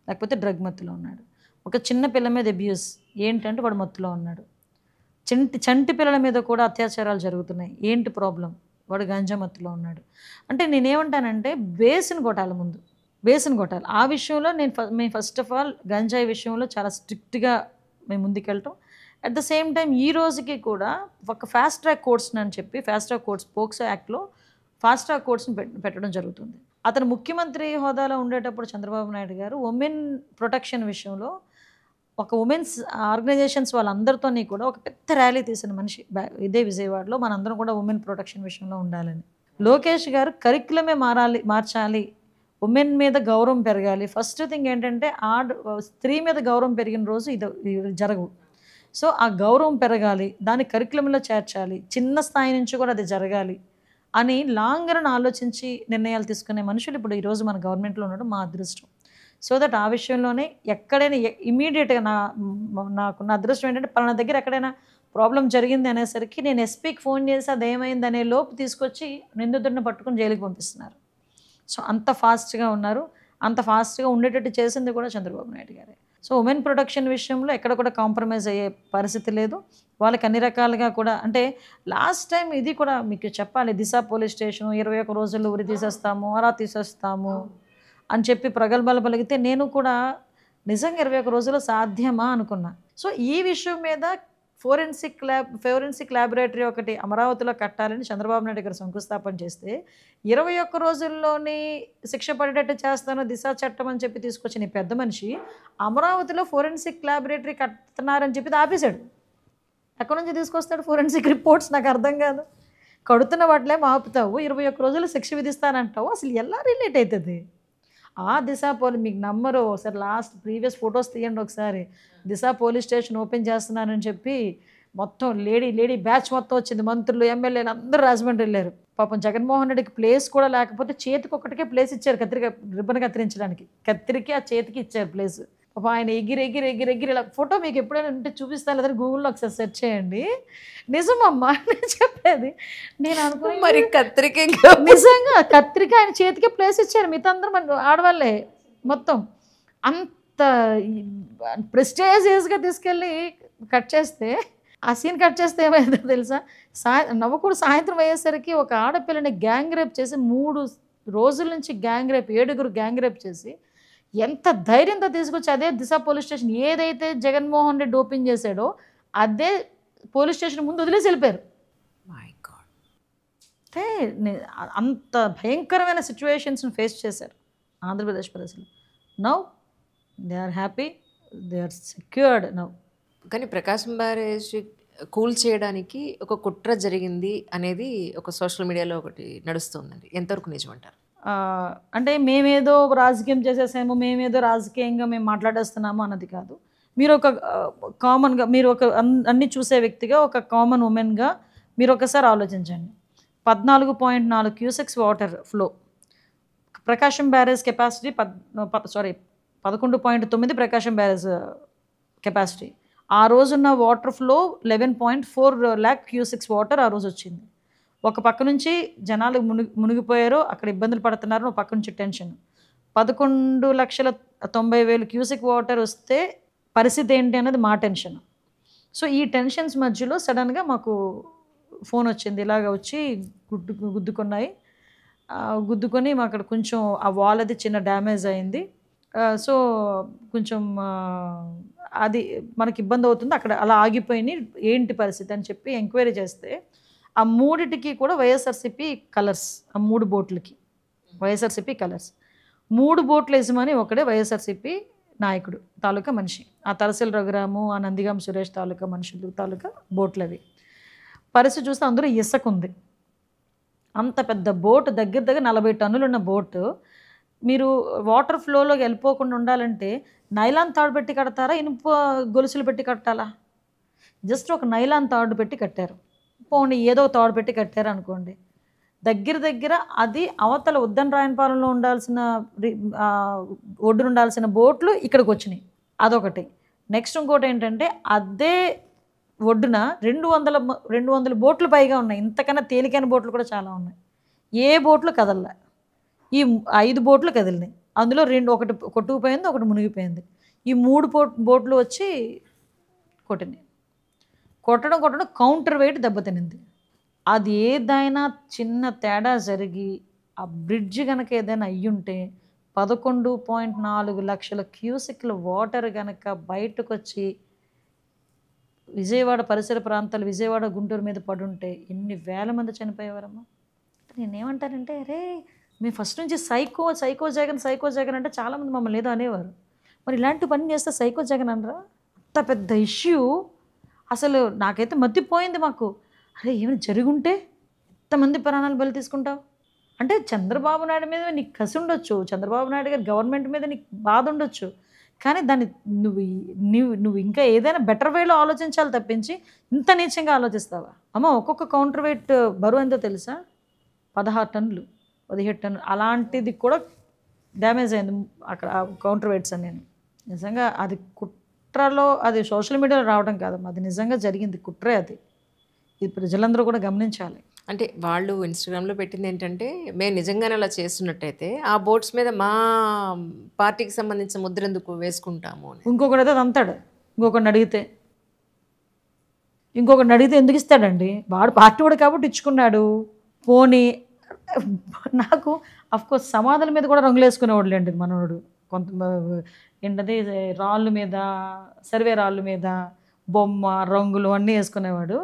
లేకపోతే డ్రగ్ మత్తులో ఉన్నాడు. ఒక చిన్న పిల్ల మీద అబ్యూస్ ఏంటంటే వాడు మత్తులో ఉన్నాడు. చంటి పిల్లల మీద కూడా అత్యాచారాలు జరుగుతున్నాయి, ఏంటి ప్రాబ్లం, వాడు గాంజా మత్తులో ఉన్నాడు. అంటే నేనేమంటానంటే బేస్ని కొట్టాలి, ముందు బేస్ని కొట్టాలి. ఆ విషయంలో మేము ఫస్ట్ ఆఫ్ ఆల్ గంజాయి విషయంలో చాలా స్ట్రిక్ట్గా మేము ముందుకెళ్ళటం. అట్ ద సేమ్ టైం ఈ రోజుకి కూడా ఒక ఫాస్ట్ ట్రాక్ కోర్ట్స్ని అని చెప్పి, ఫాస్ట్ ట్రాక్ కోర్ట్స్ పోక్సో యాక్ట్లో ఫాస్ట్ ట్రాక్ కోర్ట్స్ని పెట్టడం జరుగుతుంది. అతను ముఖ్యమంత్రి హోదాలో ఉండేటప్పుడు చంద్రబాబు నాయుడు గారు ఉమెన్ ప్రొటెక్షన్ విషయంలో ఒక ఉమెన్స్ ఆర్గనైజేషన్స్ వాళ్ళందరితోని కూడా ఒక పెద్ద ర్యాలీ తీసిన మనిషి ఇదే విజయవాడలో, మనందరం కూడా ఉమెన్ ప్రొటెక్షన్ విషయంలో ఉండాలని. లోకేష్ గారు కరిక్యులమే మార్చాలి, ఉమెన్ మీద గౌరవం పెరగాలి. ఫస్ట్ థింగ్ ఏంటంటే స్త్రీ మీద గౌరవం పెరిగిన రోజు ఇది జరగవు. సో ఆ గౌరవం పెరగాలి, దాన్ని కరిక్యులంలో చేర్చాలి, చిన్న స్థాయి నుంచి కూడా అది జరగాలి అని లాంగ్ రన్ ఆలోచించి నిర్ణయాలు తీసుకునే మనుషులు ఇప్పుడు ఈరోజు మన గవర్నమెంట్లో ఉండడం మా అదృష్టం. సో దట్ ఆ విషయంలోనే ఎక్కడైనా ఇమీడియట్గా నా అదృష్టం ఏంటంటే, పలానా దగ్గర ఎక్కడైనా ప్రాబ్లం జరిగింది అనేసరికి నేను ఎస్పీకి ఫోన్ చేసి అది ఏమైంది అనే లోపు తీసుకొచ్చి నిందితుడిని పట్టుకుని జైలుకి పంపిస్తున్నారు. సో అంత ఫాస్ట్గా ఉన్నారు, అంత ఫాస్ట్గా ఉండేటట్టు చేసింది కూడా చంద్రబాబు నాయుడు గారే. సో ఉమెన్ ప్రొటెక్షన్ విషయంలో ఎక్కడ కూడా కాంప్రమైజ్ అయ్యే పరిస్థితి లేదు. వాళ్ళకి అన్ని రకాలుగా కూడా, అంటే లాస్ట్ టైం ఇది కూడా మీకు చెప్పాలి, దిశ పోలీస్ స్టేషన్ 21 రోజుల్లో ఉరి తీసేస్తాము, అలా తీసేస్తాము అని చెప్పి ప్రగల్భాలు పలిగితే నేను కూడా నిజంగా 21 రోజుల్లో సాధ్యమా అనుకున్నా. సో ఈ విషయం మీద ఫోరెన్సిక్ ల్యాబొరేటరీ ఒకటి అమరావతిలో కట్టాలని చంద్రబాబు నాయుడు గారు శంకుస్థాపన చేస్తే 21 రోజుల్లోని శిక్ష పడేటట్టు చేస్తాను దిశ చట్టం అని చెప్పి తీసుకొచ్చిన ఈ పెద్ద మనిషి అమరావతిలో ఫోరెన్సిక్ ల్యాబొరేటరీ కడుతున్నారని చెప్పి ఆపేశాడు. ఎక్కడి నుంచి తీసుకొస్తాడు ఫోరెన్సిక్ రిపోర్ట్స్, నాకు అర్థం కాదు. కడుతున్న వాటిలే ఆపుతావు, 21 రోజులు శిక్ష విధిస్తానంటావు, అసలు ఎలా రిలేట్ అవుతుంది? ఆ దిశ మీకు నమ్మరు, ఒకసారి ప్రీవియస్ ఫొటోస్ తీయండి ఒకసారి. దిశ పోలీస్ స్టేషన్ ఓపెన్ చేస్తున్నానని చెప్పి మొత్తం లేడీ బ్యాచ్ మొత్తం వచ్చింది, మంత్రులు, ఎమ్మెల్యేలు అందరూ రాజమండ్రి వెళ్ళారు. పాపం జగన్మోహన్ రెడ్డికి ప్లేస్ కూడా లేకపోతే చేతికి ఒక్కటికే ప్లేస్ ఇచ్చారు, రిబ్బన్ కత్తిరించడానికి, కత్తిరికి ఆ చేతికి ఇచ్చారు ప్లేస్. పాపం ఆయన ఎగిరి ఇలా ఫోటో మీకు ఎప్పుడైనా ఉంటే చూపిస్తాను, లేదంటే గూగుల్లో ఒకసారి సెర్చ్ చేయండి. నిజమమ్మా నేను చెప్పేది. నేను అనుకున్నా మరి కత్తిరిక నిజంగా కత్తిరిక ఆయన చేతికి ప్లేస్ ఇచ్చారు, మిగతా అందరూ మన ఆడవాళ్ళే మొత్తం. అంత ప్రెస్టేజియస్గా తీసుకెళ్ళి కట్ చేస్తే, ఆ సీన్ కట్ చేస్తే ఏమైందో తెలుసా, నవ్వకూడదు, సాయంత్రం అయ్యేసరికి ఒక ఆడపిల్లని గ్యాంగ్ రేప్ చేసి 3 రోజుల నుంచి 7 గ్యాంగ్ రేప్ చేసి ఎంత ధైర్యంతో తీసుకొచ్చి అదే దిశ పోలీస్ స్టేషన్ ఏదైతే జగన్మోహన్ రెడ్డి ఓపెన్ చేశాడో అదే పోలీస్ స్టేషన్ ముందు వదిలేసి వెళ్ళిపోయారు. అంటే అంత భయంకరమైన సిచ్యువేషన్స్ని ఫేస్ చేశారు ఆంధ్రప్రదేశ్ ప్రజలు. Now they are happy, they are secured now. కానీ ప్రకాశం బ్యారేజ్ కూల్ చేయడానికి ఒక కుట్ర జరిగింది అనేది ఒక సోషల్ మీడియాలో ఒకటి నడుస్తుందండి, ఎంతవరకు నిజమంటారు? అంటే మేమేదో రాజకీయం చేసేసాము, మేమేదో రాజకీయంగా మేము మాట్లాడేస్తున్నాము అన్నది కాదు. మీరు ఒక కామన్గా, మీరు ఒక అన్ని చూసే వ్యక్తిగా, ఒక కామన్ ఉమెన్గా మీరు ఒకసారి ఆలోచించండి. 14.4 క్యూసెక్స్ వాటర్ ఫ్లో, ప్రకాశం బ్యారేజ్ కెపాసిటీ 11.9 ప్రకాశం బ్యారేజ్ కెపాసిటీ. ఆ రోజున్న water flow 11.4 lakh cusecs water ఆ రోజు వచ్చింది. ఒక పక్క నుంచి జనాలు మునిగిపోయారు, అక్కడ ఇబ్బందులు పడుతున్నారు, ఒక పక్క నుంచి టెన్షన్. 11,90,000 క్యూసెక్ వాటర్ వస్తే పరిస్థితి ఏంటి అనేది మా టెన్షన్. సో ఈ టెన్షన్స్ మధ్యలో సడన్గా మాకు ఫోన్ వచ్చింది, ఇలాగ వచ్చి గుద్దుకున్నాయి, గుద్దుకొని మా అక్కడ కొంచెం ఆ వాల్ అది చిన్న డ్యామేజ్ అయింది, సో కొంచెం అది మనకి ఇబ్బంది అవుతుంది, అక్కడ అలా ఆగిపోయినాయి, ఏంటి పరిస్థితి అని చెప్పి ఎంక్వైరీ చేస్తే ఆ మూడిటికి కూడా వైఎస్ఆర్సీపీ కలర్స్, ఆ 3 బోట్లకి వైఎస్ఆర్సీపీ కలర్స్. 3 బోట్ల యజమాని ఒకడే వైఎస్ఆర్సీపీ నాయకుడు తాలూకా మనిషి, ఆ తలసిల రఘురాము, ఆ నందిగాం సురేష్ తాలూకా మనుషులు తాలూకా బోట్లు అవి. పరిస్థితి చూస్తే అందులో ఇసుక ఉంది. అంత పెద్ద బోటు, దగ్గర దగ్గర 40 టన్నులు ఉన్న బోటు, మీరు వాటర్ ఫ్లోలోకి వెళ్ళిపోకుండా ఉండాలంటే నైలాన్ తాడు పెట్టి కడతారా, ఇనుప గొలుసులు పెట్టి కట్టాలా? జస్ట్ ఒక నైలాన్ తాడు పెట్టి కట్టారు, పోనీ ఏదో తాడు పెట్టి కట్టారు అనుకోండి. దగ్గర దగ్గర అది అవతల ఉద్దన రాయనపాలెంలో ఉండాల్సిన ఒడ్డున ఉండాల్సిన బోట్లు ఇక్కడికి వచ్చినాయి, అదొకటి. నెక్స్ట్ ఇంకోటి ఏంటంటే అదే ఒడ్డున 200 బోట్లు పైగా ఉన్నాయి, ఇంతకన్నా తేలికైన బోట్లు కూడా చాలా ఉన్నాయి. ఏ బోట్లు కదలలే, ఈ 5 బోట్లు కదిలినాయి, అందులో ఒకటి కొట్టుకుపోయింది, ఒకటి మునిగిపోయింది. ఈ 3 బోట్లు వచ్చి కొట్టినాయి. కొట్టడం కౌంటర్ వెయిట్ దెబ్బతినింది. అది ఏదైనా చిన్న తేడా జరిగి ఆ బ్రిడ్జ్ కనుక ఏదైనా అయ్యుంటే 11.4 లక్షల క్యూసెక్ల వాటర్ కనుక బయటకు వచ్చి విజయవాడ పరిసర ప్రాంతాలు, విజయవాడ గుంటూరు మీద పడుంటే ఎన్ని వేల మంది చనిపోయేవారమ్మా. నేనేమంటానంటే, అరే మేము ఫస్ట్ నుంచి సైకో జగన్ అంటే చాలామంది మమ్మల్ని ఏదో అనేవారు. మరి ఇలాంటి పని చేస్తే సైకో జగన్ అనరా? అంత పెద్ద ఇష్యూ అసలు నాకైతే మతిపోయింది మాకు. అరే ఏమైనా జరుగుంటే ఎంతమంది ప్రాణాలు బలి తీసుకుంటావు అంటే, చంద్రబాబు నాయుడు మీద నీకు కసి ఉండొచ్చు, చంద్రబాబు నాయుడు గారి గవర్నమెంట్ మీద నీకు బాధ ఉండొచ్చు, కానీ దాన్ని నువ్వు ఇంకా ఏదైనా బెటర్ వేలో ఆలోచించాలి తప్పించి ఇంత నీచంగా ఆలోచిస్తావా? అమ్మ, ఒక్కొక్క కౌంటర్ వెయిట్ బరువు ఎంతో తెలుసా? 16 టన్నులు, 17 టన్నులు. అలాంటిది కూడా డ్యామేజ్ అయింది అక్కడ కౌంటర్ వెయిట్స్ అని. నేను నిజంగా అది కుట్రలో, అది సోషల్ మీడియాలో రావడం కాదమ్మా, అది నిజంగా జరిగింది కుట్రే. అది ఇది ప్రజలందరూ కూడా గమనించాలి. అంటే వాళ్ళు ఇన్స్టాగ్రామ్లో పెట్టింది ఏంటంటే, మేము నిజంగానే అలా చేస్తున్నట్టయితే ఆ బోట్స్ మీద మా పార్టీకి సంబంధించిన ముద్ర ఎందుకు వేసుకుంటాము అని. ఇంకొకటి అయితే అది అంతాడు, ఇంకొకరిని అడిగితే ఎందుకు ఇస్తాడండి? వాడు పార్టీ వాడు కాబట్టి ఇచ్చుకున్నాడు. పోనీ నాకు అఫ్కోర్స్ సమాధుల మీద కూడా రంగులు వేసుకునేవాళ్ళు అండి మనోడు. ఏంటంటే రాళ్ళు మీద, సర్వే రాళ్ళు మీద బొమ్మ రంగులు అన్నీ వేసుకునేవాడు.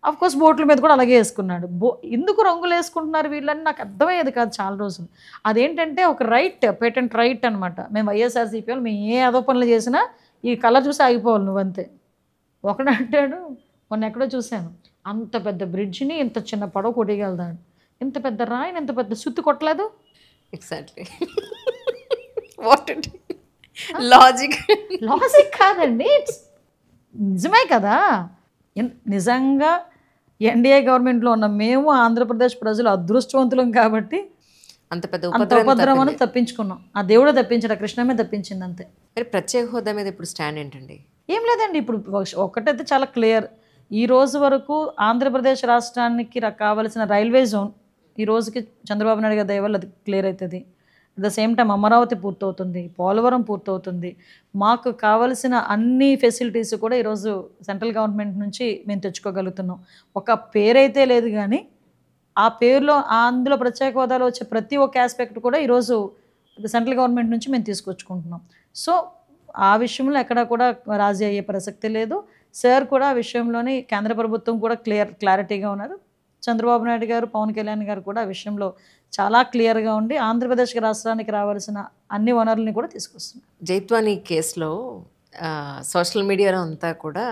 అఫ్కోర్స్ బోట్ల మీద కూడా అలాగే వేసుకున్నాడు. ఎందుకు రంగులు వేసుకుంటున్నారు వీళ్ళని నాకు అర్థమయ్యేది కాదు చాలా రోజులు. అదేంటంటే ఒక రైట్, పేటెంట్ రైట్ అనమాట. మేము వైఎస్ఆర్సీపీ వాళ్ళు మేము ఏ అదో పనులు చేసినా ఈ కలర్ చూసి ఆగిపోవాలి నువ్వంతే. ఒకడు అంటాడు, మొన్న ఎక్కడో చూశాను, అంత పెద్ద బ్రిడ్జ్ని ఇంత చిన్న పడవ కొట్టగలదాడు, ఇంత పెద్ద రాయిని ఇంత పెద్ద సుత్తి కొట్టలేదు. ఎగ్జాక్ట్లీ వాట్ లాజిక్ కాదండి, నిజమే కదా. నిజంగా ఎన్డీఏ గవర్నమెంట్లో ఉన్న మేము ఆంధ్రప్రదేశ్ ప్రజలు అదృష్టవంతులం కాబట్టి అంత పెద్ద ఉపద్రవం తప్పించుకున్నాం. ఆ దేవుడే తప్పించాడు, కృష్ణమే తప్పించింది అంతే. మరి ప్రత్యేక హోదా మీద ఇప్పుడు స్టాండ్ ఏంటండి? ఏం లేదండి, ఇప్పుడు ఒకటైతే చాలా క్లియర్. ఈ రోజు వరకు ఆంధ్రప్రదేశ్ రాష్ట్రానికి కావాల్సిన రైల్వే జోన్ ఈ రోజుకి చంద్రబాబు నాయుడు గారి దయ వల్ల అది క్లియర్ అవుతుంది. At the same time Amaravati పూర్తవుతుంది, పోలవరం పూర్తవుతుంది. మాకు కావలసిన అన్ని ఫెసిలిటీస్ కూడా ఈరోజు సెంట్రల్ గవర్నమెంట్ నుంచి మేము తెచ్చుకోగలుగుతున్నాం. ఒక పేరైతే లేదు కానీ ఆ పేరులో అందులో ప్రత్యేక హోదాలో వచ్చే ప్రతి ఒక్క ఆస్పెక్ట్ కూడా ఈరోజు సెంట్రల్ గవర్నమెంట్ నుంచి మేము తీసుకొచ్చుకుంటున్నాం. సో ఆ విషయంలో ఎక్కడా కూడా రాజీ అయ్యే ప్రసక్తి లేదు. సార్ కూడా ఆ విషయంలోనే కేంద్ర ప్రభుత్వం కూడా క్లారిటీగా ఉన్నారు. చంద్రబాబు నాయుడు గారు, పవన్ కళ్యాణ్ గారు కూడా ఆ విషయంలో చాలా క్లియర్గా ఉండి ఆంధ్రప్రదేశ్ రాష్ట్రానికి రావాల్సిన అన్ని వనరుల్ని కూడా తీసుకొస్తున్నారు. జైత్వానీ కేసులో సోషల్ మీడియాలో అంతా కూడా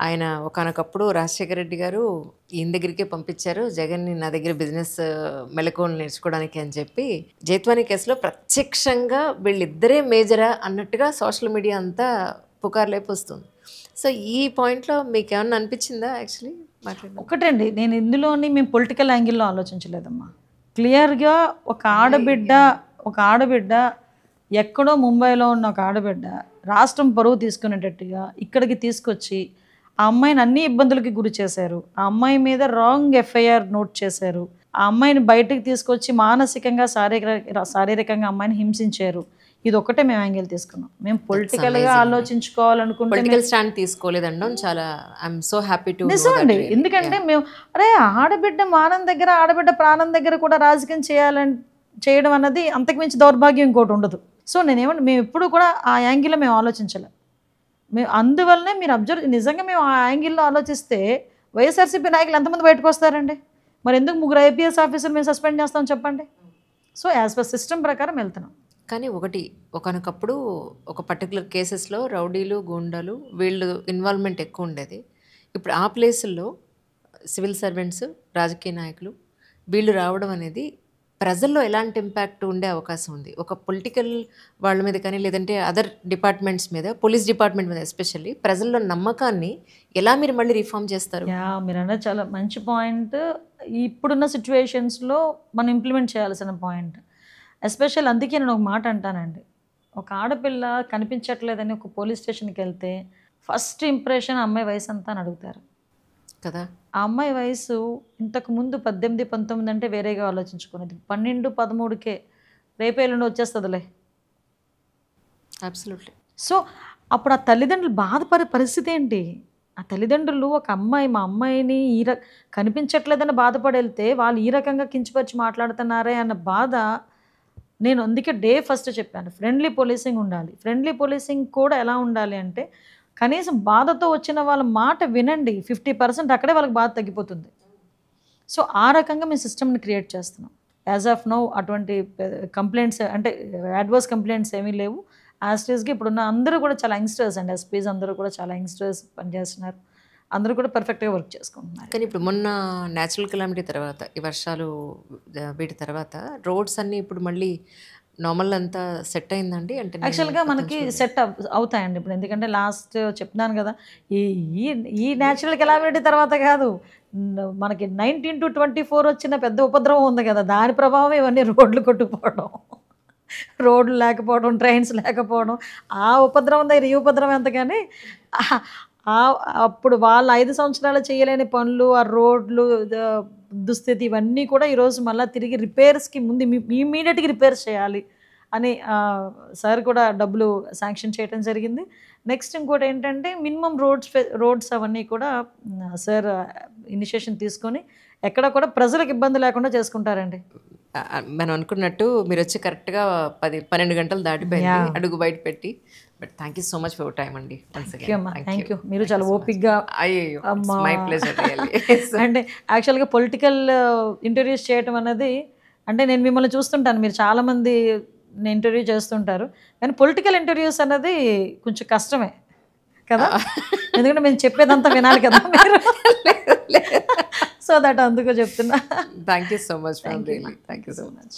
ఆయన ఒకానొకప్పుడు రాజశేఖర రెడ్డి గారు ఈయన దగ్గరికే పంపించారు జగన్ని, నా దగ్గర బిజినెస్ మెలకువలు నేర్చుకోవడానికి అని చెప్పి, జైత్వానీ కేసులో ప్రత్యక్షంగా వీళ్ళిద్దరే మేజరా అన్నట్టుగా సోషల్ మీడియా అంతా పుకారు లేపొస్తుంది. సో ఈ పాయింట్లో మీకు ఏమన్నా అనిపించిందా? యాక్చువల్లీ ఒకటండి, నేను ఇందులోని మేము పొలిటికల్ యాంగిల్లో ఆలోచించలేదమ్మా. క్లియర్గా ఒక ఆడబిడ్డ ఎక్కడో ముంబైలో ఉన్న ఒక ఆడబిడ్డ రాష్ట్రం పరువు తీసుకునేటట్టుగా ఇక్కడికి తీసుకొచ్చి ఆ అమ్మాయిని అన్ని ఇబ్బందులకి గురి చేశారు. ఆ అమ్మాయి మీద రాంగ్ ఎఫ్ఐఆర్ నోట్ చేశారు. ఆ అమ్మాయిని బయటకు తీసుకొచ్చి మానసికంగా శారీరకంగా అమ్మాయిని హింసించారు. ఇది ఒకటే మేము యాంగిల్ తీసుకున్నాం. మేము పొలిటికల్గా ఆలోచించుకోవాలనుకుంటే పొలిటికల్ స్టాండ్ తీసుకోలేదండం చాలా ఐఎమ్ సో హ్యాపీ టు నిజం అండి. ఎందుకంటే మేము ఆడబిడ్డ మానం దగ్గర ఆడబిడ్డ ప్రాణం దగ్గర కూడా రాజకీయం చేయడం అన్నది అంతకుమించి దౌర్భాగ్యం ఇంకోటి ఉండదు. సో నేనేమంటే మేము ఎప్పుడు కూడా ఆ యాంగిల్లో మేము ఆలోచించలే. మేము అందువల్లనే మీరు నిజంగా మేము ఆ యాంగిల్లో ఆలోచిస్తే వైఎస్ఆర్సీపీ నాయకులు ఎంతమంది బయటకు వస్తారండి? మరి ఎందుకు 3 IPS ఆఫీసర్లు మేము సస్పెండ్ చేస్తాం చెప్పండి? సో యాజ్ పర్ సిస్టమ్ ప్రకారం వెళ్తున్నాం. కానీ ఒకనొకప్పుడు ఒక పర్టికులర్ కేసెస్లో రౌడీలు గూండాలు వీళ్ళు ఇన్వాల్వ్మెంట్ ఎక్కువ ఉండేది. ఇప్పుడు ఆ ప్లేసుల్లో సివిల్ సర్వెంట్స్ రాజకీయ నాయకులు వీళ్ళు రావడం అనేది ప్రజల్లో ఎలాంటి ఇంపాక్ట్ ఉండే అవకాశం ఉంది? ఒక పొలిటికల్ వాళ్ళ మీద కానీ లేదంటే అదర్ డిపార్ట్మెంట్స్ మీద, పోలీస్ డిపార్ట్మెంట్ మీద ఎస్పెషల్లీ ప్రజల్లో నమ్మకాన్ని ఎలా మీరు మళ్ళీ రిఫార్మ్ చేస్తారు? మీరు అన్నది చాలా మంచి పాయింట్. ఇప్పుడున్న సిచ్యువేషన్స్లో మనం ఇంప్లిమెంట్ చేయాల్సిన పాయింట్. ఎస్పెషల్ అందుకే నేను ఒక మాట అంటానండి. ఒక ఆడపిల్ల కనిపించట్లేదని ఒక పోలీస్ స్టేషన్కి వెళ్తే ఫస్ట్ ఇంప్రెషన్ అమ్మాయి వయసు అంతా అని అడుగుతారు కదా. ఆ అమ్మాయి వయసు ఇంతకుముందు 18, 19 అంటే వేరేగా ఆలోచించుకునేది. 12, 13కే రేపేళ్ళుండి వచ్చేస్తుందిలే. అబ్సల్యూట్లీ. సో అప్పుడు ఆ తల్లిదండ్రులు బాధపడే పరిస్థితి ఏంటి? ఆ తల్లిదండ్రులు ఒక అమ్మాయి మా అమ్మాయిని కనిపించట్లేదని బాధపడి వెళ్తే వాళ్ళు ఈ రకంగా కించపరిచి మాట్లాడుతున్నారే అన్న బాధ. నేను అందుకే డే ఫస్ట్ చెప్పాను, ఫ్రెండ్లీ పోలీసింగ్ ఉండాలి. ఫ్రెండ్లీ పోలీసింగ్ కూడా ఎలా ఉండాలి అంటే కనీసం బాధతో వచ్చిన వాళ్ళ మాట వినండి. 50% అక్కడే వాళ్ళకి బాధ తగ్గిపోతుంది. సో ఆ రకంగా మేము సిస్టమ్ని క్రియేట్ చేస్తున్నాం. యాజ్ ఆఫ్ నౌ అటువంటి కంప్లైంట్స్ అంటే అడ్వర్స్ కంప్లైంట్స్ ఏమీ లేవు. యాస్టీస్గా ఇప్పుడున్న అందరూ కూడా చాలా యంగ్స్టర్స్ అండ్ ఎస్పీస్ అందరూ కూడా చాలా యంగ్స్టర్స్ పనిచేస్తున్నారు. అందరూ కూడా పర్ఫెక్ట్గా వర్క్ చేసుకుంటున్నారు. కానీ ఇప్పుడు మొన్న న్యాచురల్ కెలామిటీ తర్వాత ఈ వర్షాలు వీటి తర్వాత రోడ్స్ అన్నీ ఇప్పుడు మళ్ళీ నార్మల్ అంతా సెట్ అయిందండి? అంటే యాక్చువల్గా మనకి సెట్ అవుతాయండి ఇప్పుడు. ఎందుకంటే లాస్ట్ చెప్తున్నాను కదా, ఈ న్యాచురల్ కెలామిటీ తర్వాత కాదు, మనకి 19 to 24 వచ్చిన పెద్ద ఉపద్రవం ఉంది కదా, దాని ప్రభావం ఇవన్నీ రోడ్లు కొట్టుకుపోవడం, రోడ్లు లేకపోవడం, ట్రైన్స్ లేకపోవడం, ఆ ఉపద్రవం దగ్గర ఈ ఉపద్రవం ఎంత. కానీ అప్పుడు వాళ్ళు 5 సంవత్సరాలు చేయలేని పనులు, ఆ రోడ్లు దుస్థితి ఇవన్నీ కూడా ఈరోజు మళ్ళీ తిరిగి రిపేర్స్కి ముందు ఇమీడియట్గా రిపేర్స్ చేయాలి అని సార్ కూడా డబ్బులు శాంక్షన్ చేయడం జరిగింది. నెక్స్ట్ ఇంకోటి ఏంటంటే మినిమం రోడ్స్ అవన్నీ కూడా సార్ ఇనిషియేషన్ తీసుకొని ఎక్కడ కూడా ప్రజలకు ఇబ్బంది లేకుండా చేసుకుంటారండి. మనం అనుకున్నట్టు మీరు వచ్చి కరెక్ట్గా 10-12 గంటలు దాటిపోయింది అడుగు బయట పెట్టి. But thank you so much for your time అండి. Thank you. మీరు చాలా ఓపిక్గా. My pleasure. అంటే యాక్చువల్గా పొలిటికల్ ఇంటర్వ్యూస్ చేయటం అనేది అంటే నేను మిమ్మల్ని చూస్తుంటాను, మీరు చాలామంది ఇంటర్వ్యూ చేస్తుంటారు, కానీ పొలిటికల్ ఇంటర్వ్యూస్ అనేది కొంచెం కష్టమే కదా, ఎందుకంటే మేము చెప్పేదంతా వినాలి కదా మీరు. సో దట్ అందుకో చెప్తున్నా. Thank you so much. Thank you so much.